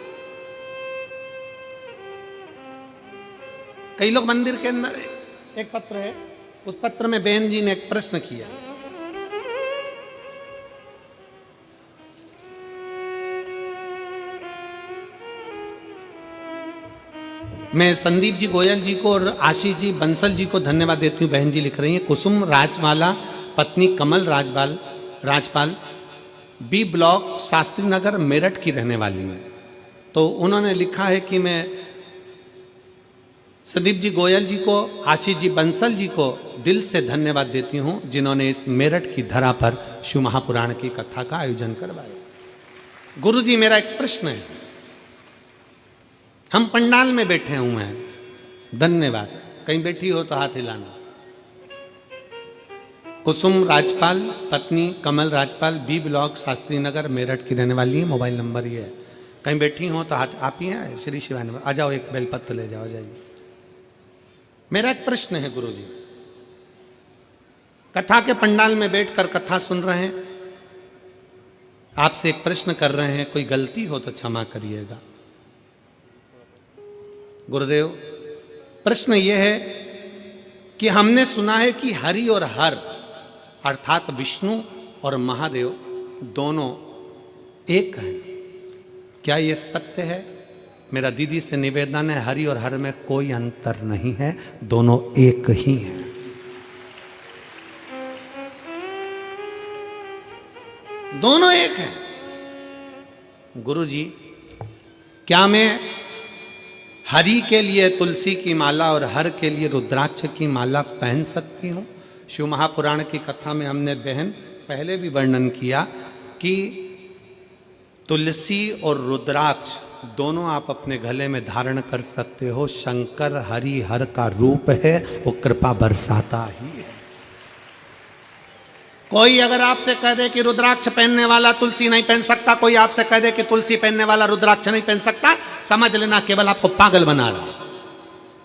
कई लोग मंदिर के अंदर, एक पत्र है, उस पत्र में बहन जी ने एक प्रश्न किया, मैं संदीप जी गोयल जी को और आशीष जी बंसल जी को धन्यवाद देती हूँ। बहन जी लिख रही हैं, कुसुम राजमाला पत्नी कमल राजपाल बी ब्लॉक शास्त्री नगर मेरठ की रहने वाली हैं। तो उन्होंने लिखा है कि मैं संदीप जी गोयल जी को, आशीष जी बंसल जी को दिल से धन्यवाद देती हूँ, जिन्होंने इस मेरठ की धरा पर शिव महापुराण की कथा का आयोजन करवाया। गुरु जी मेरा एक प्रश्न है, हम पंडाल में बैठे हुए हैं, धन्यवाद, कहीं बैठी हो तो हाथ हिलाना। कुसुम राजपाल पत्नी कमल राजपाल बी ब्लॉक शास्त्री नगर मेरठ की रहने वाली है, मोबाइल नंबर ये है, कहीं बैठी हो तो हाथ, आप ही हैं श्री शिवानी, आ जाओ, एक बेलपत्र ले जाओ, जाइए। मेरा एक प्रश्न है गुरु जी, कथा के पंडाल में बैठकर कथा सुन रहे हैं, आपसे एक प्रश्न कर रहे हैं, कोई गलती हो तो क्षमा करिएगा। गुरुदेव प्रश्न यह है कि हमने सुना है कि हरि और हर अर्थात विष्णु और महादेव दोनों एक हैं, क्या यह सत्य है? मेरा दीदी से निवेदन है, हरि और हर में कोई अंतर नहीं है, दोनों एक ही हैं। दोनों एक हैं। गुरुजी क्या मैं हरि के लिए तुलसी की माला और हर के लिए रुद्राक्ष की माला पहन सकती हूँ? शिव महापुराण की कथा में हमने बहन पहले भी वर्णन किया कि तुलसी और रुद्राक्ष दोनों आप अपने गले में धारण कर सकते हो। शंकर हरि हर का रूप है, वो कृपा बरसाता ही है। कोई अगर आपसे कह दे कि रुद्राक्ष पहनने वाला तुलसी नहीं पहन सकता, कोई आपसे कह दे कि तुलसी पहनने वाला रुद्राक्ष नहीं पहन सकता, समझ लेना केवल आपको पागल बना रहा है।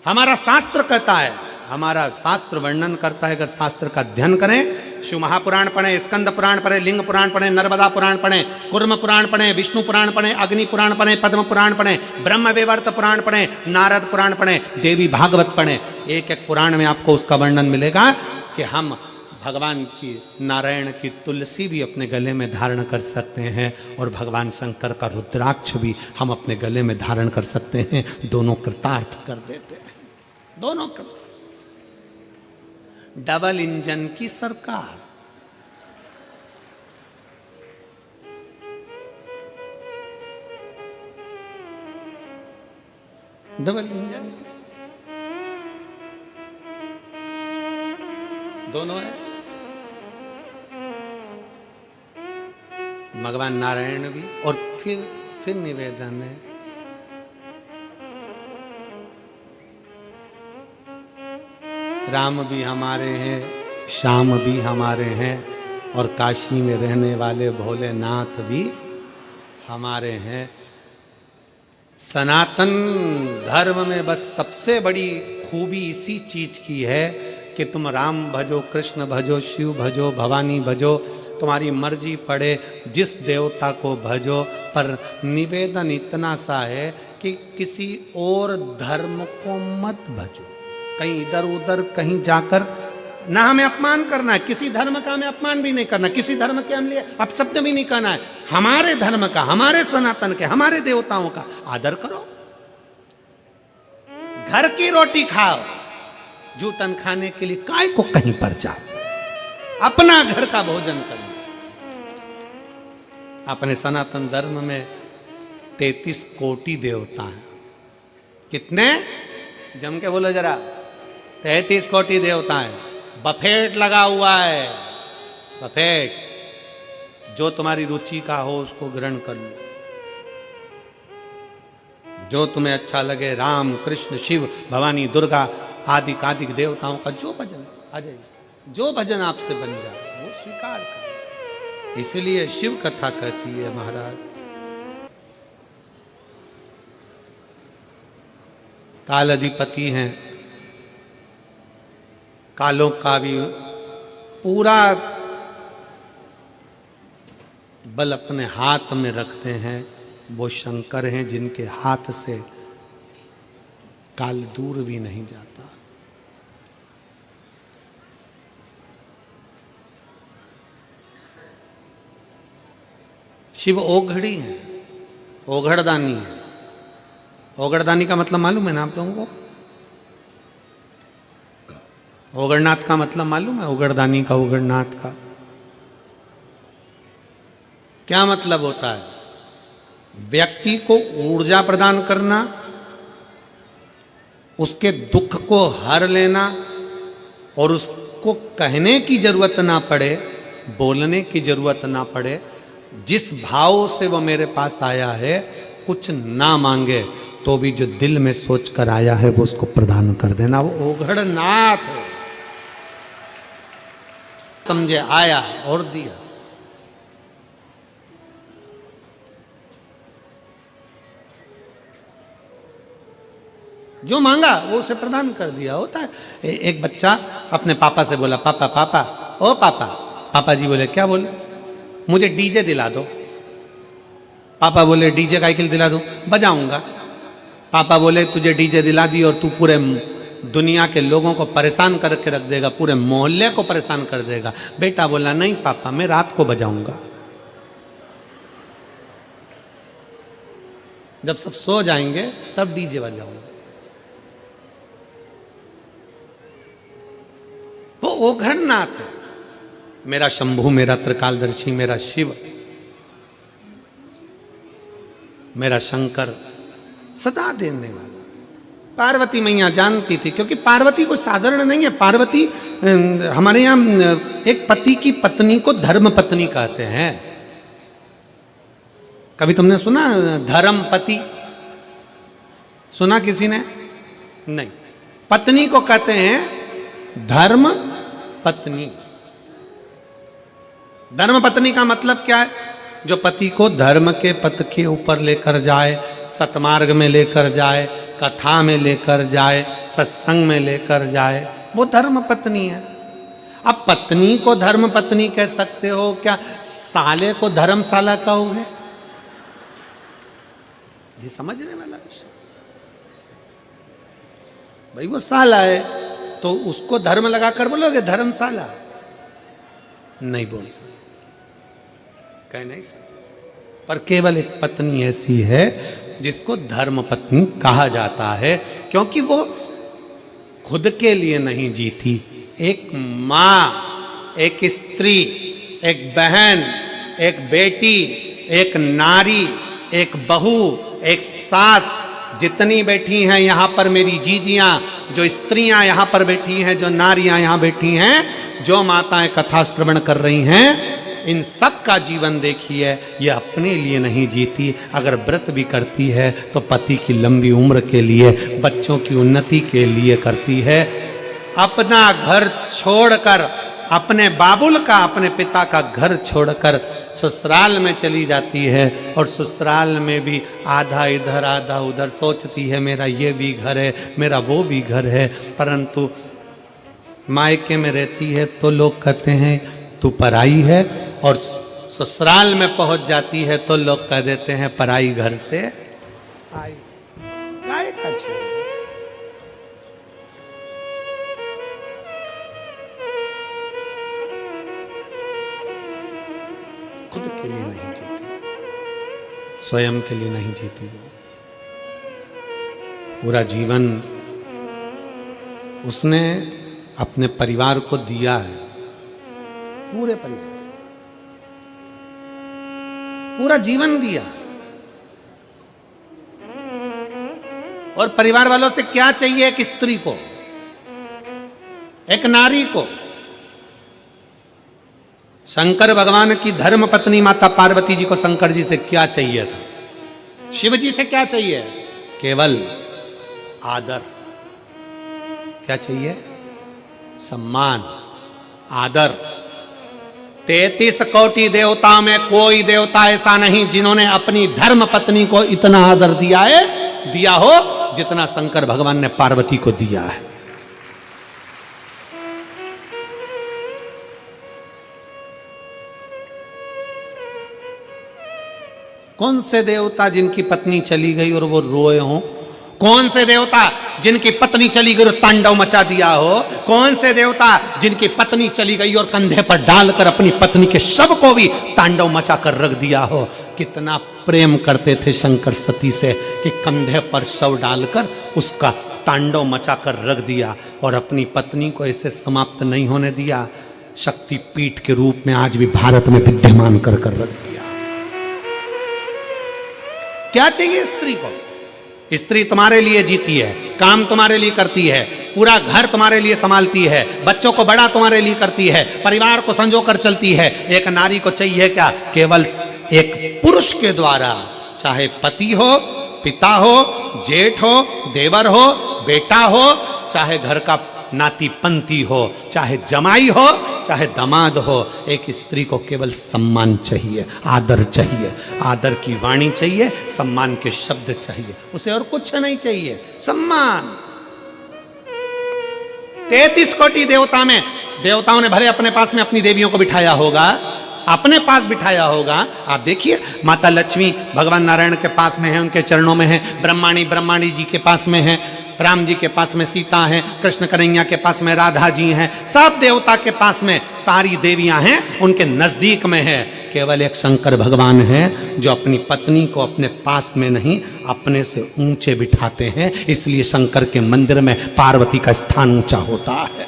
हमारा शास्त्र कहता है, हमारा शास्त्र वर्णन करता है, अगर शास्त्र का अध्ययन करें, शिव महापुराण पढ़े, स्कंद पुराण पढ़े, लिंग पुराण पढ़े, नर्मदा पुराण पढ़े, कुर्म पुराण पढ़े, विष्णु पुराण पढ़े, अग्नि पुराण पढ़े, पद्म पुराण पढ़े, ब्रह्म वैवर्त पुराण पढ़े, नारद पुराण पढ़े, देवी भागवत पढ़े, एक एक पुराण में आपको उसका वर्णन मिलेगा कि हम भगवान की, नारायण की तुलसी भी अपने गले में धारण कर सकते हैं और भगवान शंकर का रुद्राक्ष भी हम अपने गले में धारण कर सकते हैं। दोनों कृतार्थ कर देते हैं, दोनों कृतार्थ। डबल इंजन की सरकार। डबल इंजन दोनों है। भगवान नारायण भी, और फिर निवेदन है राम भी हमारे हैं, श्याम भी हमारे हैं, और काशी में रहने वाले भोलेनाथ भी हमारे हैं। सनातन धर्म में बस सबसे बड़ी खूबी इसी चीज की है कि तुम राम भजो, कृष्ण भजो, शिव भजो, भवानी भजो, तुम्हारी मर्जी पड़े जिस देवता को भजो, पर निवेदन इतना सा है कि किसी और धर्म को मत भजो। कहीं इधर उधर कहीं जाकर ना हमें अपमान करना है, किसी धर्म का हमें अपमान भी नहीं करना, किसी धर्म के हम लिए अपशब्द भी नहीं कहना है। हमारे धर्म का, हमारे सनातन के, हमारे देवताओं का आदर करो। घर की रोटी खाओ, जूठन खाने के लिए काय को कहीं पर जाओ, अपना घर का भोजन करो। अपने सनातन धर्म में 33 कोटि देवता हैं। कितने? जम के बोलो जरा। 33 कोटि देवता हैं। बफेट लगा हुआ है, बफेट। जो तुम्हारी रुचि का हो उसको ग्रहण कर लो, जो तुम्हें अच्छा लगे। राम, कृष्ण, शिव, भवानी, दुर्गा आदि कादिक देवताओं का जो भजन आ जाए, जो भजन आपसे बन जाए वो स्वीकार करो। इसलिए शिव कथा कहती है महाराज, काल अधिपति हैं, कालों का भी पूरा बल अपने हाथ में रखते हैं। वो शंकर हैं जिनके हाथ से काल दूर भी नहीं जाता। शिव ओघड़ी है, ओघड़दानी है। ओघड़दानी का मतलब मालूम है ना आप लोगों को? ओगरनाथ का मतलब मालूम है? ओगरदानी का, ओगरनाथ का क्या मतलब होता है? व्यक्ति को ऊर्जा प्रदान करना, उसके दुख को हर लेना, और उसको कहने की जरूरत ना पड़े, बोलने की जरूरत ना पड़े। जिस भाव से वो मेरे पास आया है, कुछ ना मांगे तो भी जो दिल में सोच कर आया है वो उसको प्रदान कर देना। वो ओघड़नाथ है। समझे? आया और दिया। जो मांगा वो उसे प्रदान कर दिया। होता है एक बच्चा अपने पापा से बोला, पापा पापा, ओ पापा। पापा जी बोले, क्या बोले? मुझे डीजे दिला दो। पापा बोले, डीजे का दिला दो? बजाऊंगा। पापा बोले, तुझे डीजे दिला दी और तू पूरे दुनिया के लोगों को परेशान करके रख देगा, पूरे मोहल्ले को परेशान कर देगा। बेटा बोला, नहीं पापा, मैं रात को बजाऊंगा, जब सब सो जाएंगे तब डीजे बजाऊंगा। वो ओघड़नाथ है, मेरा शंभू, मेरा त्रिकालदर्शी, मेरा शिव, मेरा शंकर, सदा देने वाला। पार्वती मैया जानती थी, क्योंकि पार्वती को साधारण नहीं है। पार्वती हमारे यहाँ एक पति की पत्नी को धर्म पत्नी कहते हैं। कभी तुमने सुना धर्म पति? सुना किसी ने? नहीं। पत्नी को कहते हैं धर्म पत्नी। धर्म पत्नी का मतलब क्या है? जो पति को धर्म के पथ के ऊपर लेकर जाए, सतमार्ग में लेकर जाए, कथा में लेकर जाए, सत्संग में लेकर जाए, वो धर्म पत्नी है। अब पत्नी को धर्म पत्नी कह सकते हो, क्या साले को धर्मशाला कहोगे? ये समझने वाला विषय भाई। वो साला है तो उसको धर्म लगाकर बोलोगे धर्मशाला? नहीं बोल सकते, कह नहीं सकते। पर केवल एक पत्नी ऐसी है जिसको धर्म पत्नी कहा जाता है, क्योंकि वो खुद के लिए नहीं जीती। एक माँ, एक स्त्री, एक बहन, एक बेटी, एक नारी, एक बहू, एक सास, जितनी बैठी हैं यहाँ पर मेरी जीजियाँ, जो स्त्रियाँ यहाँ पर बैठी हैं, जो नारियाँ यहाँ बैठी हैं, जो माताएं कथा श्रवण कर रही हैं, इन सब का जीवन देखिए। ये अपने लिए नहीं जीती। अगर व्रत भी करती है तो पति की लंबी उम्र के लिए, बच्चों की उन्नति के लिए करती है। अपना घर छोड़कर, अपने बाबुल का, अपने पिता का घर छोड़कर ससुराल में चली जाती है, और ससुराल में भी आधा इधर आधा उधर सोचती है मेरा ये भी घर है, मेरा वो भी घर है। परंतु मायके में रहती है तो लोग कहते हैं तू पराई है, और ससुराल में पहुंच जाती है तो लोग कह देते हैं पराई घर से आई। काय का छे? खुद के लिए नहीं जीती, स्वयं के लिए नहीं जीती वो। पूरा जीवन उसने अपने परिवार को दिया है, पूरे परिवार, पूरा जीवन दिया। और परिवार वालों से क्या चाहिए एक स्त्री को, एक नारी को? शंकर भगवान की धर्म पत्नी माता पार्वती जी को शंकर जी से क्या चाहिए था? शिव जी से क्या चाहिए? केवल आदर। क्या चाहिए? सम्मान, आदर। 33 कोटि देवता में कोई देवता ऐसा नहीं जिन्होंने अपनी धर्म पत्नी को इतना आदर दिया हो जितना शंकर भगवान ने पार्वती को दिया है। कौन से देवता जिनकी पत्नी चली गई और वो रोए हों? कौन से देवता जिनकी पत्नी चली गई और तांडव मचा दिया हो? कौन से देवता जिनकी पत्नी चली गई और कंधे पर डालकर अपनी पत्नी के शव को भी तांडव मचा कर रख दिया हो? कितना प्रेम करते थे शंकर सती से कि कंधे पर शव डालकर उसका तांडव मचा कर रख दिया, और अपनी पत्नी को ऐसे समाप्त नहीं होने दिया। शक्तिपीठ के रूप में आज भी भारत में विद्यमान कर रख दिया। क्या चाहिए स्त्री को? स्त्री तुम्हारे लिए जीती है, काम तुम्हारे लिए करती है, पूरा घर तुम्हारे लिए संभालती है, बच्चों को बड़ा तुम्हारे लिए करती है, परिवार को संजो कर चलती है। एक नारी को चाहिए क्या? केवल एक पुरुष के द्वारा, चाहे पति हो, पिता हो, जेठ हो, देवर हो, बेटा हो, चाहे घर का नाती पंती हो, चाहे जमाई हो, चाहे दामाद हो, एक स्त्री को केवल सम्मान चाहिए, आदर चाहिए, आदर की वाणी चाहिए, सम्मान के शब्द चाहिए, उसे और कुछ नहीं चाहिए। सम्मान। 33 कोटि देवता में देवताओं ने भले अपने पास में अपनी देवियों को बिठाया होगा, अपने पास बिठाया होगा। आप देखिए माता लक्ष्मी भगवान नारायण के पास में है, उनके चरणों में है। ब्रह्माणी जी के पास में है, राम जी के पास में सीता है, कृष्ण कन्हैया के पास में राधा जी हैं, सब देवता के पास में सारी देवियां हैं, उनके नजदीक में है। केवल एक शंकर भगवान है जो अपनी पत्नी को अपने पास में नहीं, अपने से ऊंचे बिठाते हैं। इसलिए शंकर के मंदिर में पार्वती का स्थान ऊंचा होता है।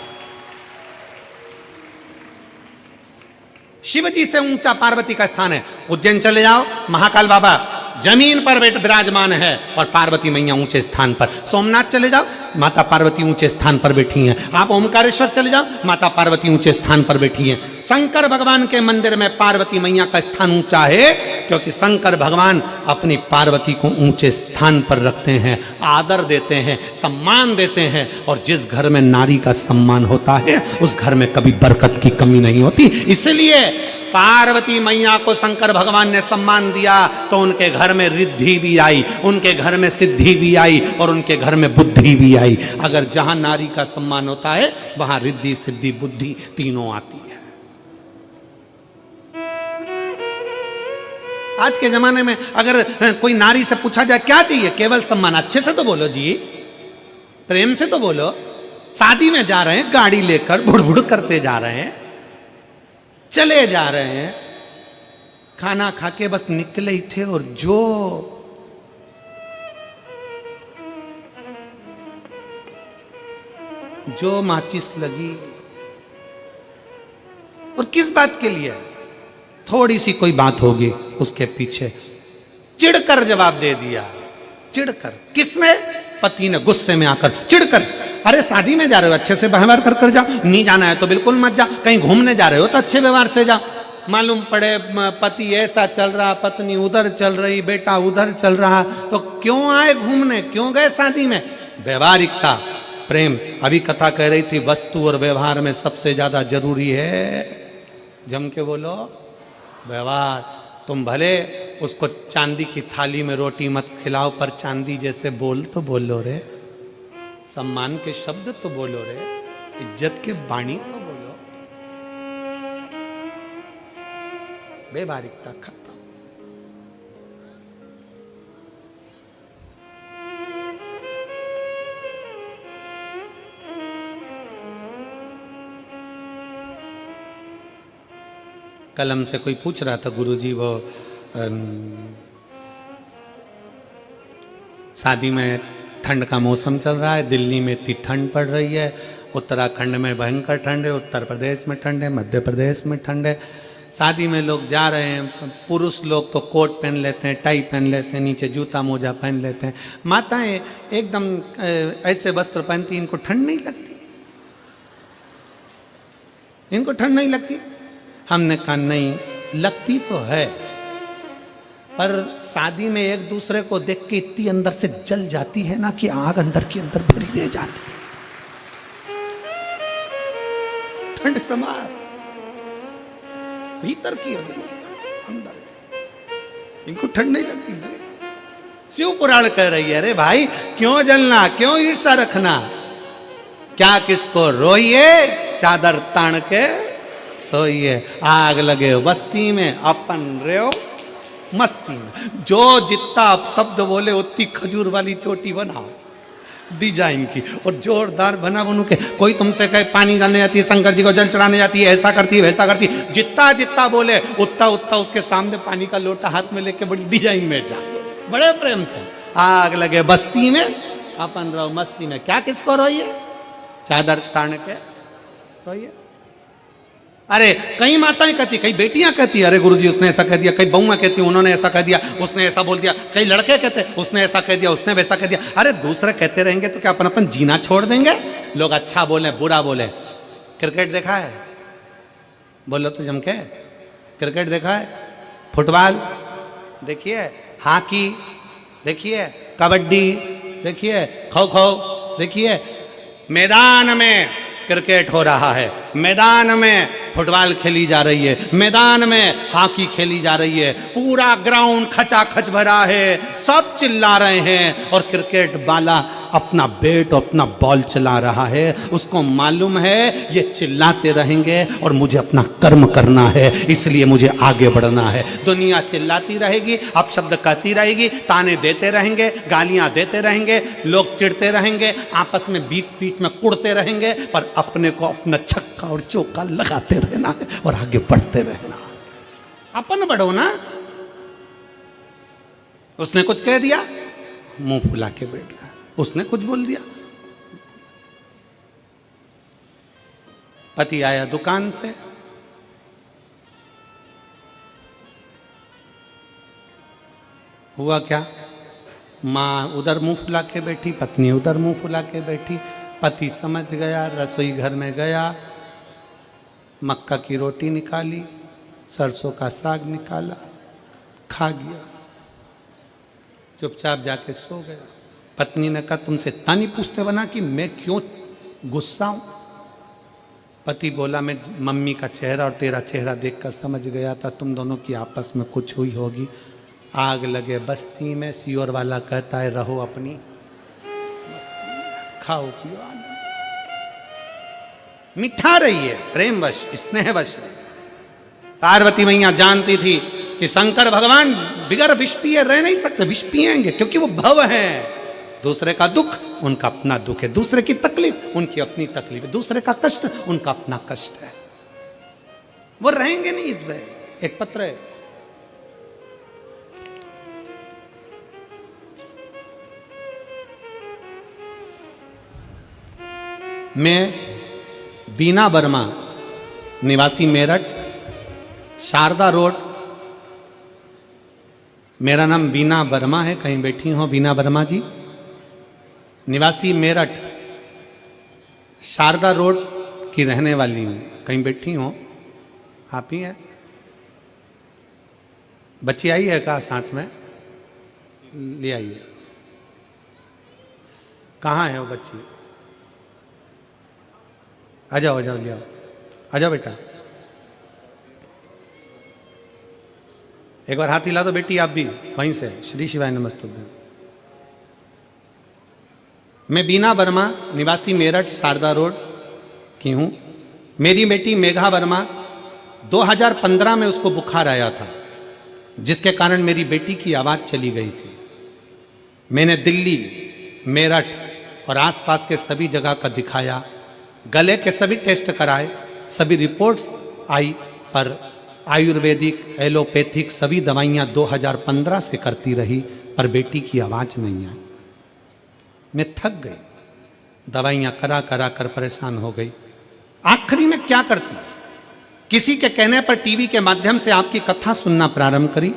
शिव जी से ऊंचा पार्वती का स्थान है। उज्जैन चले जाओ, महाकाल बाबा जमीन पर विराजमान है और पार्वती मैया ऊंचे स्थान पर। सोमनाथ चले जाओ, माता पार्वती ऊंचे स्थान पर बैठी हैं। आप ओमकारेश्वर चले जाओ, माता पार्वती ऊंचे स्थान पर बैठी हैं। शंकर भगवान के मंदिर में पार्वती मैया का स्थान ऊंचा है, क्योंकि शंकर भगवान अपनी पार्वती को ऊंचे स्थान पर रखते हैं, आदर देते हैं, सम्मान देते हैं। और जिस घर में नारी का सम्मान होता है उस घर में कभी बरकत की कमी नहीं होती। इसलिए पार्वती मैया को शंकर भगवान ने सम्मान दिया तो उनके घर में रिद्धि भी आई, उनके घर में सिद्धि भी आई और उनके घर में बुद्धि भी आई। अगर जहां नारी का सम्मान होता है वहां रिद्धि सिद्धि बुद्धि तीनों आती है। आज के जमाने में अगर कोई नारी से पूछा जाए क्या चाहिए, केवल सम्मान। अच्छे से तो बोलो जी, प्रेम से तो बोलो। शादी में जा रहे हैं, गाड़ी लेकर बुड़बुड़ करते जा रहे हैं, चले जा रहे हैं, खाना खा के बस निकले ही थे और जो माचिस लगी। और किस बात के लिए? थोड़ी सी कोई बात होगी, उसके पीछे चिढ़कर जवाब दे दिया। चिढ़कर। किसने? पति ने गुस्से में आकर चिढ़कर। अरे शादी में जा रहे हो, अच्छे से व्यवहार कर जाओ। नहीं जाना है तो बिल्कुल मत जाओ। कहीं घूमने जा रहे हो तो अच्छे व्यवहार से जाओ। मालूम पड़े पति ऐसा चल रहा, पत्नी उधर चल रही, बेटा उधर चल रहा, तो क्यों आए घूमने, क्यों गए शादी में? व्यवहारिकता, प्रेम। अभी कथा कह रही थी वस्तु और व्यवहार में सबसे ज्यादा जरूरी है, जम के बोलो, व्यवहार। तुम भले उसको चांदी की थाली में रोटी मत खिलाओ, पर चांदी जैसे बोल तो बोलो रे, सम्मान के शब्द तो बोलो रे, इज्जत के वाणी तो बोलो। बेबारिकता खत्म। कल हमसे कोई पूछ रहा था गुरुजी, वो शादी में ठंड का मौसम चल रहा है, दिल्ली में इतनी ठंड पड़ रही है, उत्तराखंड में भयंकर ठंड है, उत्तर प्रदेश में ठंड है, मध्य प्रदेश में ठंड है। शादी में लोग जा रहे हैं, पुरुष लोग तो कोट पहन लेते हैं, टाई पहन लेते हैं, नीचे जूता मोजा पहन लेते हैं, माताएं एकदम ऐसे वस्त्र पहनती, इनको ठंड नहीं लगती, इनको ठंड नहीं लगती। हमने कहा नहीं, लगती तो है, पर शादी में एक दूसरे को देख के इतनी अंदर से जल जाती है ना कि आग अंदर की अंदर भरी रह जाती है। ठंड समा भीतर की अग्नि अंदर की, इनको ठंड नहीं लगती। लगे शिव पुराण कह रही है, अरे भाई क्यों जलना, क्यों ईर्षा रखना, क्या किसको रोइए, चादर तान के सोइए। आग लगे बस्ती में, अपन रेओ मस्ती में। जो जितना आप शब्द बोले उतनी खजूर वाली चोटी बनाओ डिजाइन की, और जोरदार बना बनू के। कोई तुमसे कहे पानी डालने जाती है, शंकर जी को जल चढ़ाने जाती है, ऐसा करती है वैसा करती है, जितना जितना बोले उतना उतना उसके सामने पानी का लोटा हाथ में लेके बड़ी डिजाइन में जा, बड़े प्रेम से। आग लगे बस्ती में, अपन रहो मस्ती में। क्या किसको रोइए, चादर तान के सोइए। अरे कई माताएं कहती, कई बेटियां कहती, अरे गुरुजी उसने ऐसा कह दिया, कई बहुएं कहती उन्होंने ऐसा कह दिया, उसने ऐसा बोल दिया, कई लड़के कहते उसने ऐसा कह दिया, उसने वैसा कह दिया। अरे दूसरे कहते रहेंगे तो क्या अपन अपन जीना छोड़ देंगे? लोग अच्छा बोले बुरा बोले। क्रिकेट देखा है? बोलो तो जम के। क्रिकेट देखा है? फुटबॉल देखिए, हॉकी देखिए, कबड्डी देखिए, खो खो देखिए। मैदान में क्रिकेट हो रहा है, मैदान में फुटबॉल खेली जा रही है, मैदान में हॉकी खेली जा रही है, पूरा ग्राउंड खचाखच भरा है, सब चिल्ला रहे हैं, और क्रिकेट वाला अपना बैट अपना बॉल चला रहा है। उसको मालूम है ये चिल्लाते रहेंगे और मुझे अपना कर्म करना है, इसलिए मुझे आगे बढ़ना है। दुनिया चिल्लाती रहेगी, अपशब्द कहती रहेगी, ताने देते रहेंगे, गालियां देते रहेंगे, लोग चिढ़ते रहेंगे, आपस में बीच बीच में कुड़ते रहेंगे, पर अपने को अपना छक्का और चौका लगाते रहना है और आगे बढ़ते रहना। अपन बढ़ो ना। उसने कुछ कह दिया, मुंह फुला के बैठ गया। उसने कुछ बोल दिया, पति आया दुकान से, हुआ क्या, मां उधर मुंह फुला के बैठी, पत्नी उधर मुंह फुला के बैठी। पति समझ गया, रसोई घर में गया, मक्का की रोटी निकाली, सरसों का साग निकाला, खा गया, चुपचाप जाके सो गया। पत्नी ने कहा तुमसे इतना नहीं पूछते बना कि मैं क्यों गुस्सा हूं? पति बोला मैं मम्मी का चेहरा और तेरा चेहरा देखकर समझ गया था तुम दोनों की आपस में कुछ हुई होगी। आग लगे बस्ती में, सियोर वाला कहता है रहो अपनी बस्ती में, खाओ पियो, मिठा रहिए, प्रेमवश स्नेहवश। पार्वती मैया जानती थी कि शंकर भगवान बिगर विष पिए रह नहीं सकते, विष पिएंगे क्योंकि वो भव है। दूसरे का दुख उनका अपना दुख है, दूसरे की तकलीफ उनकी अपनी तकलीफ है, दूसरे का कष्ट उनका अपना कष्ट है, वो रहेंगे नहीं इसमें। एक पत्र है, मैं बीना वर्मा, निवासी मेरठ, शारदा रोड। मेरा नाम बीना वर्मा है, कहीं बैठी हो बीना वर्मा जी, निवासी मेरठ, शारदा रोड की रहने वाली हूँ, कहीं बैठी हो आप ही हैं? बच्ची आई है का साथ में? ले आइए। कहाँ है वो बच्ची? आ जाओ ले आओ, आ जाओ बेटा। एक बार हाथ हिला दो बेटी, आप भी वहीं से। श्री शिवाय नमस्तुभ्यं। मैं बीना वर्मा, निवासी मेरठ शारदा रोड की हूँ। मेरी बेटी मेघा वर्मा 2015 में उसको बुखार आया था, जिसके कारण मेरी बेटी की आवाज़ चली गई थी। मैंने दिल्ली, मेरठ और आसपास के सभी जगह का दिखाया, गले के सभी टेस्ट कराए, सभी रिपोर्ट्स आई, पर आयुर्वेदिक, एलोपैथिक सभी दवाइयाँ 2015 से करती रही, पर बेटी की आवाज़ नहीं आई। मैं थक गई, दवाइयाँ करा करा कर परेशान हो गई। आखिरी में क्या करती, किसी के कहने पर टीवी के माध्यम से आपकी कथा सुनना प्रारंभ करी।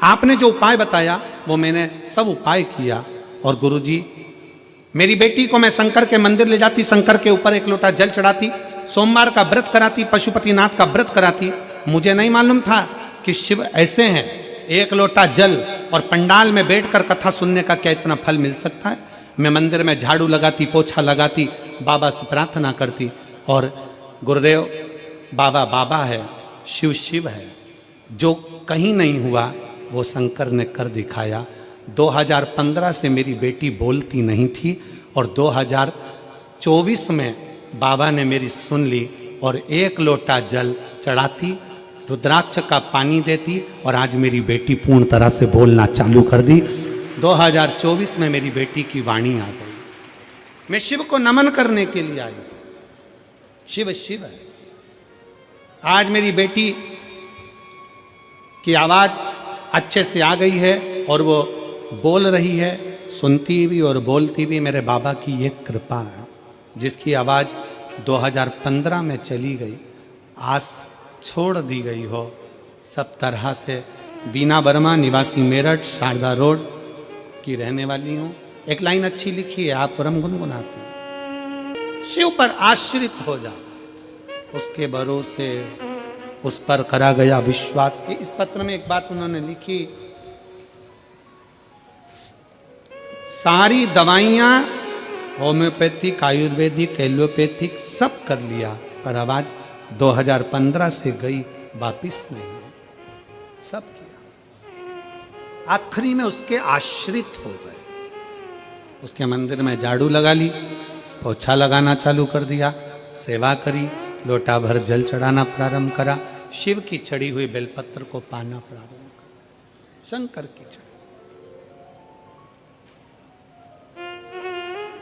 आपने जो उपाय बताया वो मैंने सब उपाय किया, और गुरुजी, मेरी बेटी को मैं शंकर के मंदिर ले जाती, शंकर के ऊपर एक लोटा जल चढ़ाती, सोमवार का व्रत कराती, पशुपतिनाथ का व्रत कराती। मुझे नहीं मालूम था कि शिव ऐसे हैं, एक लोटा जल और पंडाल में बैठकर कथा सुनने का क्या इतना फल मिल सकता है। मैं मंदिर में झाड़ू लगाती, पोछा लगाती, बाबा से प्रार्थना करती, और गुरुदेव, बाबा बाबा है, शिव शिव है, जो कहीं नहीं हुआ वो शंकर ने कर दिखाया। 2015 से मेरी बेटी बोलती नहीं थी, और 2024 में बाबा ने मेरी सुन ली, और एक लोटा जल चढ़ाती, रुद्राक्ष का पानी देती, और आज मेरी बेटी पूर्ण तरह से बोलना चालू कर दी। 2024 में मेरी बेटी की वाणी आ गई। मैं शिव को नमन करने के लिए आई। शिव शिव है। आज मेरी बेटी की आवाज अच्छे से आ गई है, और वो बोल रही है, सुनती भी और बोलती भी। मेरे बाबा की ये कृपा है, जिसकी आवाज़ 2015 में चली गई, आस छोड़ दी गई हो सब तरह से। बीना वर्मा, निवासी मेरठ शारदा रोड की रहने वाली हूँ। एक लाइन अच्छी लिखी है, आप परम गुनगुनाते हैं। शिव पर आश्रित हो जा, उसके भरोसे उस पर करा गया विश्वास। इस पत्र में एक बात उन्होंने लिखी, सारी दवाइयाँ होम्योपैथिक, आयुर्वेदिक, एलोपैथिक सब कर लिया, पर आवाज 2015 से गई, वापिस नहीं है। सब किया, आखिरी में उसके आश्रित हो गए। उसके मंदिर में झाड़ू लगा ली, पोछा लगाना चालू कर दिया, सेवा करी, लोटा भर जल चढ़ाना प्रारंभ करा, शिव की चढ़ी हुई बेलपत्र को पाना प्रारंभ करा, शंकर की चढ़ी।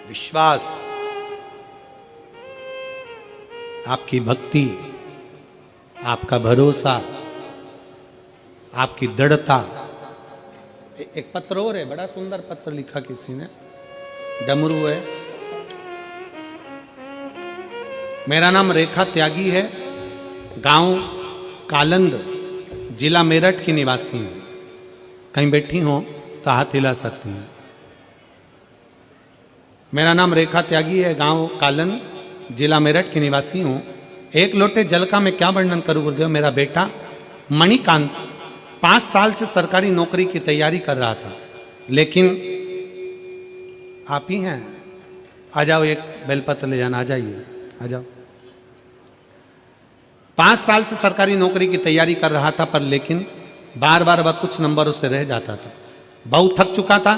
विश्वास, आपकी भक्ति, आपका भरोसा, आपकी दृढ़ता। एक पत्र और है, बड़ा सुंदर पत्र लिखा किसी ने, डमरू है। मेरा नाम रेखा त्यागी है, गांव कालंद, जिला मेरठ की निवासी हूँ। कहीं बैठी हो तो हाथ हिला सकती हैं। मेरा नाम रेखा त्यागी है, गांव कालंद, जिला मेरठ की निवासी हूँ। एक लोटे जल का मैं क्या वर्णन करूँ गुरुदेव। मेरा बेटा मणिकांत 5 साल से सरकारी नौकरी की तैयारी कर रहा था, लेकिन आप ही हैं, आ जाओ, एक बेलपत्र ले जाना, आ जाइए, आ जाओ। 5 साल से सरकारी नौकरी की तैयारी कर रहा था, पर लेकिन बार बार वह कुछ नंबरों से रह जाता था। बहुत थक चुका था।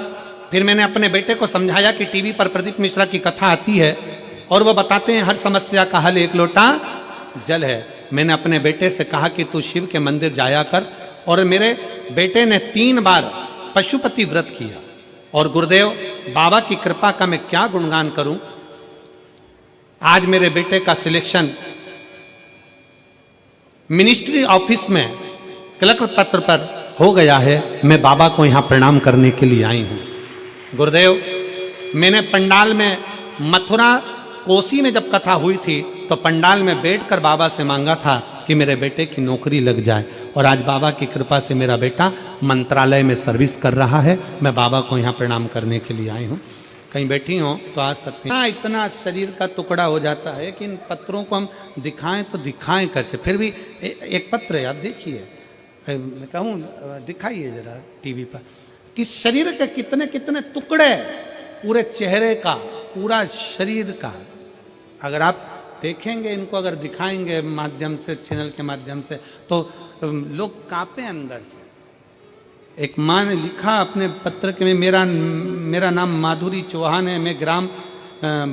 फिर मैंने अपने बेटे को समझाया कि टीवी पर प्रदीप मिश्रा की कथा आती है, और वो बताते हैं हर समस्या का हल एक लोटा जल है। मैंने अपने बेटे से कहा कि तू शिव के मंदिर जाया कर, और मेरे बेटे ने 3 बार पशुपति व्रत किया। और गुरुदेव, बाबा की कृपा का मैं क्या गुणगान करूं। आज मेरे बेटे का सिलेक्शन मिनिस्ट्री ऑफिस में क्लर्क पत्र पर हो गया है। मैं बाबा को यहाँ प्रणाम करने के लिए आई हूँ। गुरुदेव, मैंने पंडाल में मथुरा कोसी में जब कथा हुई थी, तो पंडाल में बैठकर बाबा से मांगा था कि मेरे बेटे की नौकरी लग जाए, और आज बाबा की कृपा से मेरा बेटा मंत्रालय में सर्विस कर रहा है। मैं बाबा को यहाँ प्रणाम करने के लिए आई हूँ। कहीं बैठी हो तो आ सकते हैं। इतना शरीर का टुकड़ा हो जाता है कि इन पत्रों को हम दिखाएं तो दिखाएं कैसे। फिर भी एक पत्र है, आप देखिए, मैं कहूँ दिखाइए जरा टीवी पर, कि शरीर के कितने कितने टुकड़े, पूरे चेहरे का, पूरा शरीर का। अगर आप देखेंगे इनको, अगर दिखाएंगे माध्यम से, चैनल के माध्यम से, तो लोग कांपे अंदर से। एक माँ ने लिखा अपने पत्र के में, मेरा नाम माधुरी चौहान है, मैं ग्राम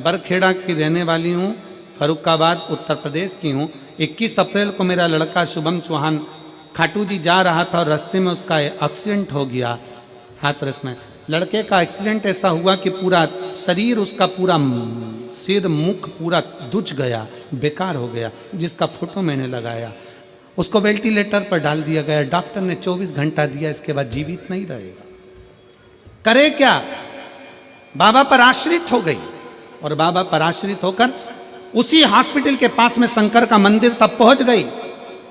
बरखेड़ा की रहने वाली हूँ, फरुखाबाद उत्तर प्रदेश की हूँ। 21 अप्रैल को मेरा लड़का शुभम चौहान खाटू जी जा रहा था और रास्ते में उसका एक्सीडेंट हो गया हाथरस में। लड़के का एक्सीडेंट ऐसा हुआ कि पूरा शरीर उसका, पूरा सिर मुख पूरा दुच गया, बेकार हो गया, जिसका फोटो मैंने लगाया। उसको वेंटिलेटर पर डाल दिया गया, डॉक्टर ने 24 घंटा दिया, इसके बाद जीवित नहीं रहेगा। करे क्या? बाबा पर आश्रित हो गई, और बाबा पर आश्रित होकर उसी हॉस्पिटल के पास में शंकर का मंदिर तब पहुंच गई।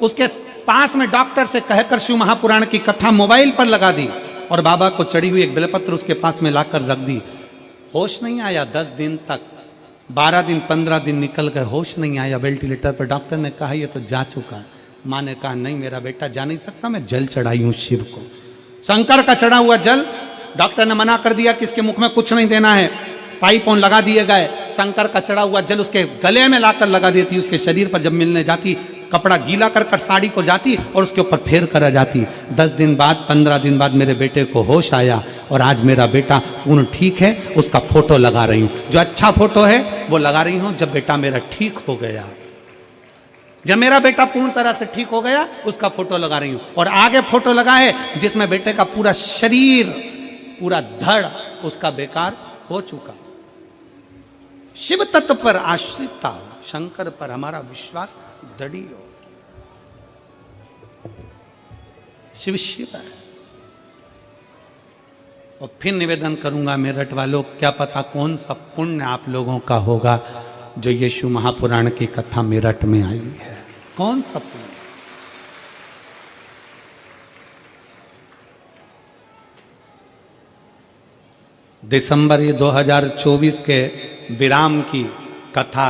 उसके पास में डॉक्टर से कहकर शिव महापुराण की कथा मोबाइल पर लगा दी, और बाबा को चढ़ी हुई एक बेलपत्र उसके पास में लाकर रख दी। होश नहीं आया 10 दिन तक, 12 दिन 15 दिन निकल गए, होश नहीं आया। वेंटिलेटर पर डॉक्टर ने कहा ये तो जा चुका है। माँ ने कहा नहीं, मेरा बेटा जा नहीं सकता, मैं जल चढ़ाई हूँ शिव को, शंकर का चढ़ा हुआ जल। डॉक्टर ने मना कर दिया कि इसके मुख में कुछ नहीं देना है। पाइप ऑन लगा दिए गए, शंकर का चढ़ा हुआ जल उसके गले में लाकर लगा देती, उसके शरीर पर जब मिलने जाती, कपड़ा गीला कर साड़ी को जाती और उसके ऊपर फेर करा जाती। 10 दिन बाद, 15 दिन बाद मेरे बेटे को होश आया, और आज मेरा बेटा पूर्ण ठीक है। उसका फोटो लगा रही हूँ, जो अच्छा फोटो है वो लगा रही हूँ। जब बेटा मेरा ठीक हो गया, जब मेरा बेटा पूर्ण तरह से ठीक हो गया, उसका फोटो लगा रही हूँ। और आगे फोटो लगा है जिसमें बेटे का पूरा शरीर, पूरा धड़ उसका बेकार हो चुका। शिव तत्व पर आश्रितता हो, शंकर पर हमारा विश्वास दृढ़ हो। शिव शिव है। और फिर निवेदन करूंगा मेरठ वालों, क्या पता कौन सा पुण्य आप लोगों का होगा जो यीशु महापुराण की कथा मेरठ में आई है। कौन सा पुण्य? दिसंबर 2024 के विराम की कथा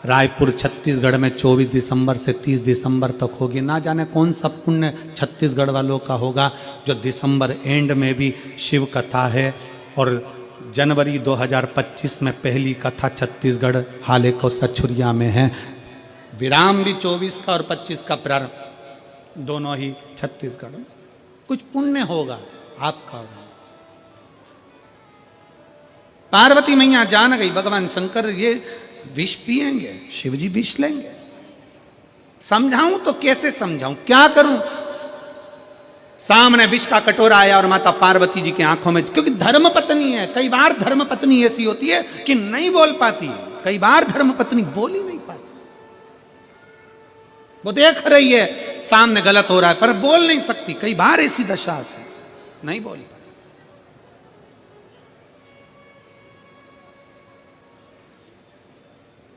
रायपुर छत्तीसगढ़ में 24 दिसंबर से 30 दिसंबर तक होगी। ना जाने कौन सा पुण्य छत्तीसगढ़ वालों का होगा जो दिसंबर एंड में भी शिव कथा है। और जनवरी 2025 में पहली कथा छत्तीसगढ़ हाले को सछुरिया में है। विराम भी 24 का और 25 का प्रारंभ दोनों ही छत्तीसगढ़ में। कुछ पुण्य होगा आपका। पार्वती मैया जान गई भगवान शंकर ये विष पिएंगे, शिवजी विष लेंगे। समझाऊं तो कैसे समझाऊं, क्या करूं? सामने विष का कटोरा आया और माता पार्वती जी की आंखों में, क्योंकि धर्म पत्नी है, कई बार धर्म पत्नी ऐसी होती है कि नहीं बोल पाती, कई बार धर्म पत्नी बोल ही नहीं पाती। वो देख रही है सामने गलत हो रहा है पर बोल नहीं सकती, कई बार ऐसी दशा आती है, नहीं बोल पाती।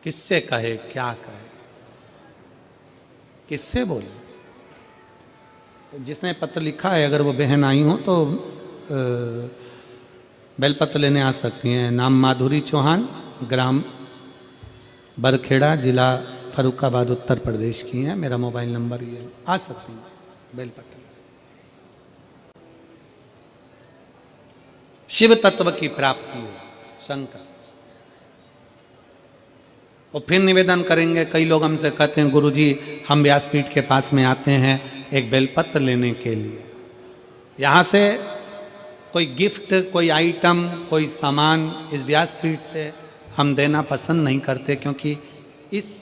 किससे कहे, क्या कहे, किससे बोले? जिसने पत्र लिखा है अगर वो बहन आई हो तो बेलपत्र लेने आ सकती हैं। नाम माधुरी चौहान, ग्राम बरखेड़ा, जिला फरुखाबाद उत्तर प्रदेश की हैं। मेरा मोबाइल नंबर ये, आ सकती हैं बेलपत्र। शिव तत्व की प्राप्ति हो शंकर। और फिर निवेदन करेंगे, कई लोग हमसे कहते हैं गुरुजी हम व्यासपीठ के पास में आते हैं एक बेलपत्र लेने के लिए, यहाँ से कोई गिफ्ट, कोई आइटम, कोई सामान इस व्यासपीठ से हम देना पसंद नहीं करते, क्योंकि इस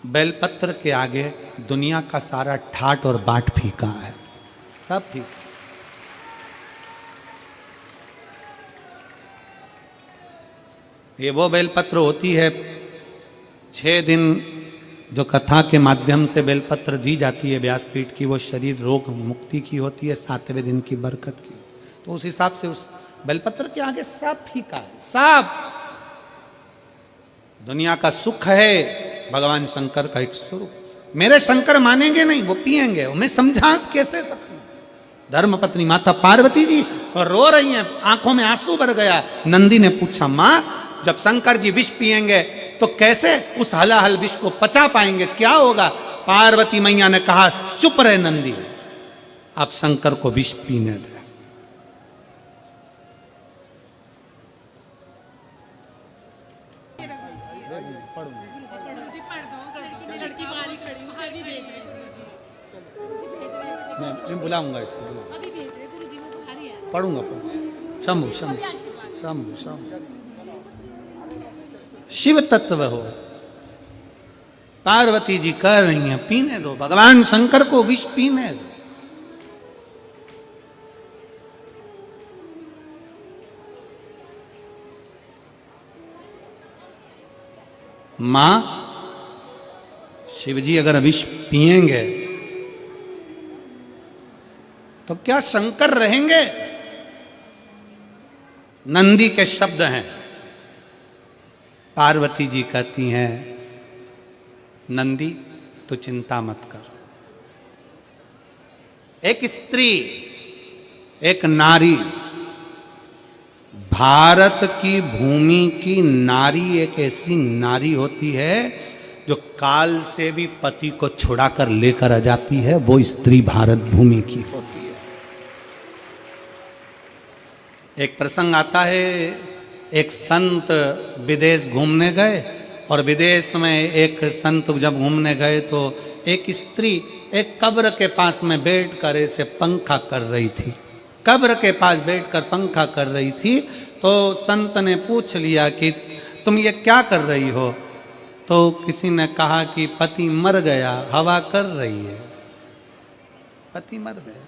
बेलपत्र के आगे दुनिया का सारा ठाट और बाट फीका है, सब फीका। ये वो बेलपत्र होती है 6 दिन जो कथा के माध्यम से बेलपत्र दी जाती है व्यासपीठ की, वो शरीर रोग मुक्ति की होती है, 7वें दिन की बरकत की। तो उस हिसाब से उस बेलपत्र के आगे सब फीका है, सब। दुनिया का सुख है भगवान शंकर का एक स्वरूप। मेरे शंकर मानेंगे नहीं, वो पिएंगे, मैं समझा कैसे सकती। धर्म पत्नी माता पार्वती जी और रो रही हैं, आंखों में आंसू भर गया। नंदी ने पूछा माँ जब शंकर जी विष पिएंगे तो कैसे उस हलाहल विष को पचा पाएंगे, क्या होगा? पार्वती मैया ने कहा चुप रहे नंदी, आप शंकर को विष पीने दे। पढ़ूंगा शंभु शंभु शंभु शंभु। शिव तत्व हो, पार्वती जी कह रही हैं पीने दो, भगवान शंकर को विष पीने दो। मां, शिवजी अगर विष पिएंगे तो क्या शंकर रहेंगे? नंदी के शब्द हैं। पार्वती जी कहती हैं नंदी तो चिंता मत कर, एक स्त्री, एक नारी, भारत की भूमि की नारी एक ऐसी नारी होती है जो काल से भी पति को छुड़ाकर लेकर आ जाती है, वो स्त्री भारत भूमि की होती है। एक प्रसंग आता है, एक संत विदेश घूमने गए और विदेश में एक संत जब घूमने गए तो एक स्त्री एक कब्र के पास में बैठकर ऐसे पंखा कर रही थी। कब्र के पास बैठकर पंखा कर रही थी तो संत ने पूछ लिया कि तुम ये क्या कर रही हो? तो किसी ने कहा कि पति मर गया, हवा कर रही है। पति मर गया।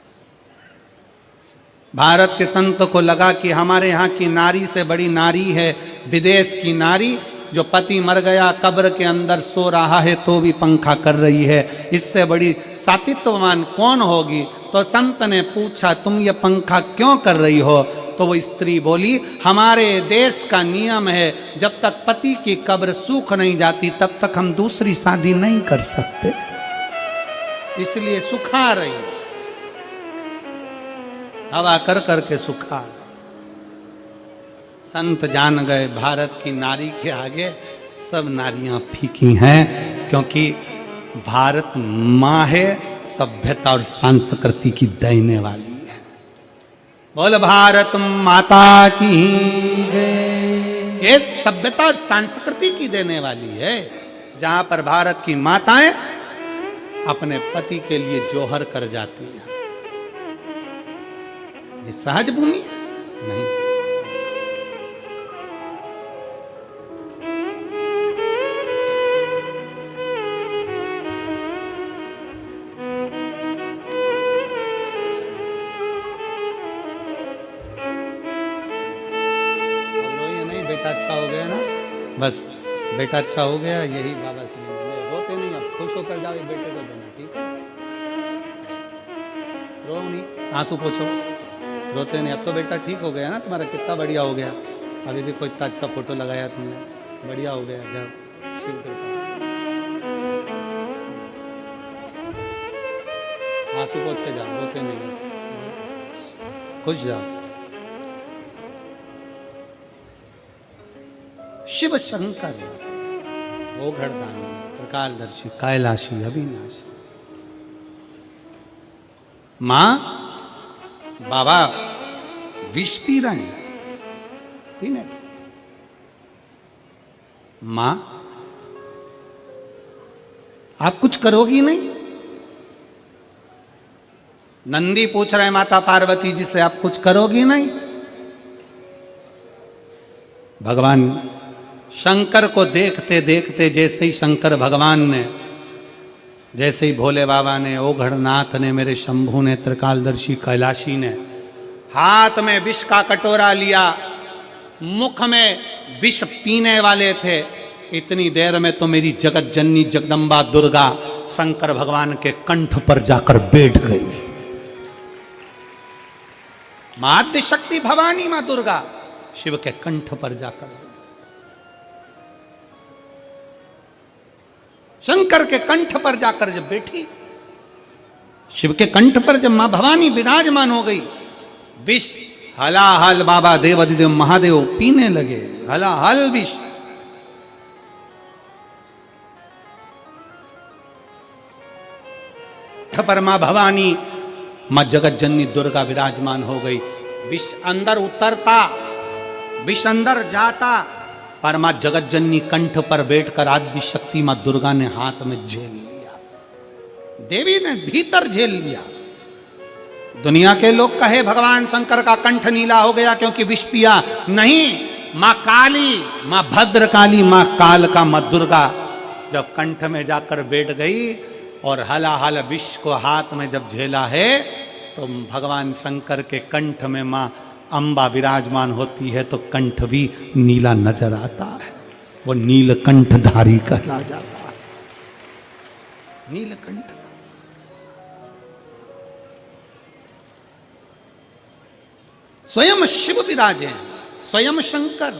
भारत के संत को लगा कि हमारे यहाँ की नारी से बड़ी नारी है विदेश की नारी, जो पति मर गया कब्र के अंदर सो रहा है तो भी पंखा कर रही है, इससे बड़ी सातित्ववान कौन होगी? तो संत ने पूछा तुम ये पंखा क्यों कर रही हो? तो वो स्त्री बोली हमारे देश का नियम है जब तक पति की कब्र सूख नहीं जाती तब तक हम दूसरी शादी नहीं कर सकते, इसलिए सुखा रही, हवा कर करके सुखा। संत जान गए भारत की नारी के आगे सब नारियां फीकी हैं, क्योंकि भारत माँ है, सभ्यता और संस्कृति की देने वाली है। बोल भारत माता की जय। ये सभ्यता और संस्कृति की देने वाली है, जहां पर भारत की माताएं अपने पति के लिए जोहर कर जाती हैं। ये सहज भूमि है? नहीं। बेटा अच्छा हो गया ना, बस बेटा अच्छा हो गया, यही बाबा से रोते नहीं, अब खुश होकर जाओ बेटे को देना, ठीक है? रो नहीं, आंसू पोछो, रोते नहीं। अब तो बेटा ठीक हो गया ना तुम्हारा, कितना बढ़िया हो गया। अभी देखो इतना अच्छा फोटो लगाया तुमने, बढ़िया हो गया। जाओ शिव कृपा, आंसू पोछ के जाओ, रोते नहीं, खुश जाओ। शिव शंकर ओघड़दानी त्रिकालदर्शी कैलाशी अविनाशी। मां, बाबा विष पी रहे हैं, पीने दो। मां, आप कुछ करोगी नहीं? नंदी पूछ रहे माता पार्वती जी से, आप कुछ करोगी नहीं? भगवान शंकर को देखते देखते, जैसे ही शंकर भगवान ने, जैसे ही भोले बाबा ने, ओघड़नाथ ने, मेरे शंभू ने, त्रिकालदर्शी कैलाशी ने हाथ में विष का कटोरा लिया, मुख में विष पीने वाले थे, इतनी देर में तो मेरी जगत जननी जगदम्बा दुर्गा शंकर भगवान के कंठ पर जाकर बैठ गई। माध्य शक्ति भवानी मां दुर्गा शिव के कंठ पर जाकर, शंकर के कंठ पर जाकर जब बैठी, शिव के कंठ पर जब मां भवानी विराजमान हो गई, विष हलाहल बाबा देवाधिदेव महादेव पीने लगे, हलाहल विष। पर मां भवानी, मां जगत जननी दुर्गा विराजमान हो गई। विष अंदर उतरता, विष अंदर जाता, पर मां जगत जननी कंठ पर बैठकर आदि शक्ति मां दुर्गा ने हाथ में झेल लिया, देवी ने भीतर झेल लिया। दुनिया के लोग कहे भगवान शंकर का कंठ नीला हो गया क्योंकि विष पिया, नहीं, मां काली, मां भद्रकाली, मां काल का मां दुर्गा जब कंठ में जाकर बैठ गई और हलाहल विष को हाथ में जब झेला है, तो भगवान शंकर के कंठ में मां अंबा विराजमान होती है तो कंठ भी नीला नजर आता है। वो नीलकंठधारी कहला जाता है, नीलकंठ। स्वयं शिव विराजे हैं, स्वयं शंकर,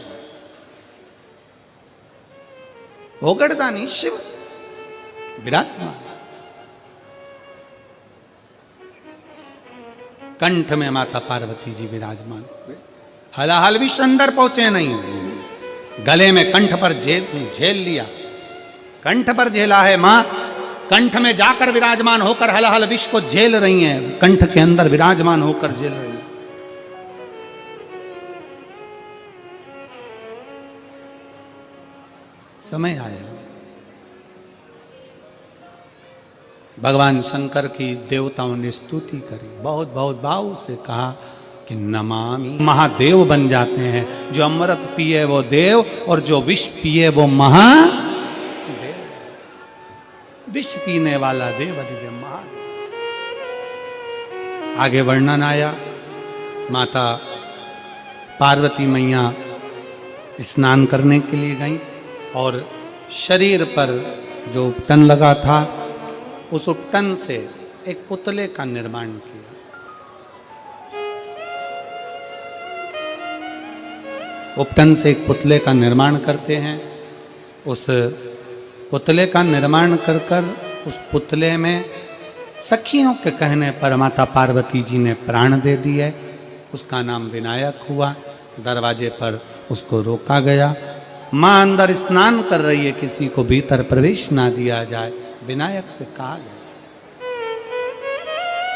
भोगड़दानी शिव विराजमान, कंठ में माता पार्वती जी विराजमान हो गए। हलाहल भी अंदर पहुंचे नहीं, गले में कंठ पर झेल लिया, कंठ पर झेला है मां, कंठ में जाकर विराजमान होकर हलाहल विष को झेल रही हैं, कंठ के अंदर विराजमान होकर झेल रही हैं। समय आया, भगवान शंकर की देवताओं ने स्तुति करी, बहुत बहुत भाव से कहा कि नमामि, महादेव बन जाते हैं। जो अमृत पिए वो देव और जो विष पिए वो महादेव। विष पीने वाला देव अधिदेव महादेव। आगे वर्णन आया, माता पार्वती मैया स्नान करने के लिए गई और शरीर पर जो उपटन लगा था उस उपटन से एक पुतले का निर्माण किया। उपटन से एक पुतले का निर्माण करते हैं, उस पुतले का निर्माण कर कर उस पुतले में सखियों के कहने पर माता पार्वती जी ने प्राण दे दिए। उसका नाम विनायक हुआ। दरवाजे पर उसको रोका गया। मां अंदर स्नान कर रही है, किसी को भीतर प्रवेश ना दिया जाए, विनायक से कहा गया।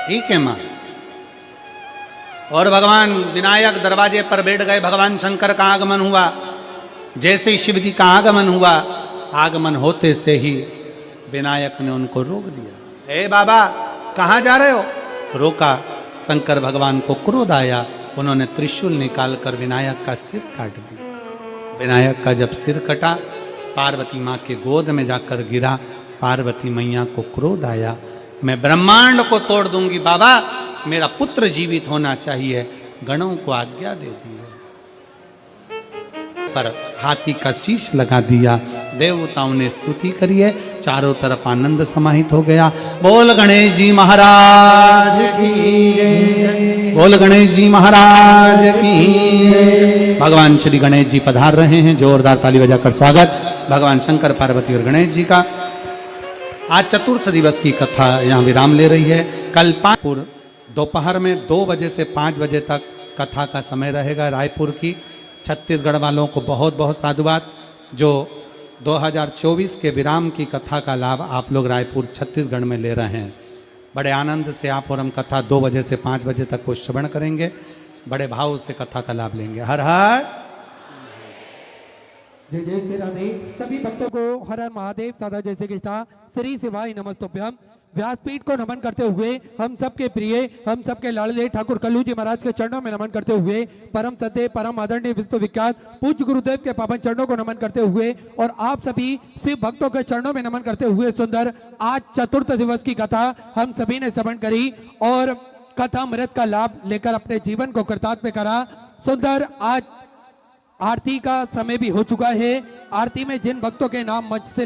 ठीक है मां। और भगवान विनायक दरवाजे पर बैठ गए। भगवान शंकर का आगमन हुआ। जैसे ही शिव जी का आगमन हुआ, आगमन होते से ही विनायक ने उनको रोक दिया। ए बाबा, कहाँ जा रहे हो? रोका। शंकर भगवान को क्रोध आया। उन्होंने त्रिशूल निकालकर विनायक का सिर काट दिया। विनायक का जब सिर कटा, पार्वती माँ के गोद में जाकर गिरा। पार्वती मैया को क्रोध आया, मैं ब्रह्मांड को तोड़ दूंगी बाबा, मेरा पुत्र जीवित होना चाहिए। गणों को आज्ञा दे दी है, पर हाथी का शीश लगा दिया। देवताओं ने स्तुति करी है। चारों तरफ आनंद समाहित हो गया। बोल गणेश जी महाराज की जय। बोल गणेश जी महाराज की जय। भगवान श्री गणेश जी पधार रहे हैं। जोरदार ताली बजाकर स्वागत भगवान शंकर पार्वती और गणेश जी का। आज चतुर्थ दिवस की कथा यहाँ विराम ले रही है। कल दोपहर में 2 बजे से 5 बजे तक कथा का समय रहेगा रायपुर की। छत्तीसगढ़ वालों को बहुत बहुत साधुवाद। जो 2024 के विराम की कथा का लाभ आप लोग रायपुर छत्तीसगढ़ में ले रहे हैं। बड़े आनंद से आप और हम कथा 2 बजे से 5 बजे तक को श्रवण करेंगे। बड़े भाव से कथा का लाभ लेंगे। हर हर जय जय श्री राधे। सभी भक्तों को हर हर महादेव सदा जय श्री कृष्णा श्री शिवाय नमस्तुभ्यम। व्यासपीठ को नमन करते हुए हम सबके प्रिय, हम सबके लाडले ठाकुर कल्लू जी महाराज के चरणों में नमन करते हुए, परम सत्य परम आदरणीय विश्वविख्यात पूज्य गुरुदेव के पावन चरणों को नमन करते हुए और आप सभी शिव भक्तों के चरणों में नमन करते हुए सुंदर आज चतुर्थ दिवस की कथा हम सभी ने श्रवण करी और कथा अमृत का लाभ लेकर अपने जीवन को कृतार्थ में करा। सुंदर आज आरती का समय भी हो चुका है। आरती में जिन भक्तों के नाम मंच से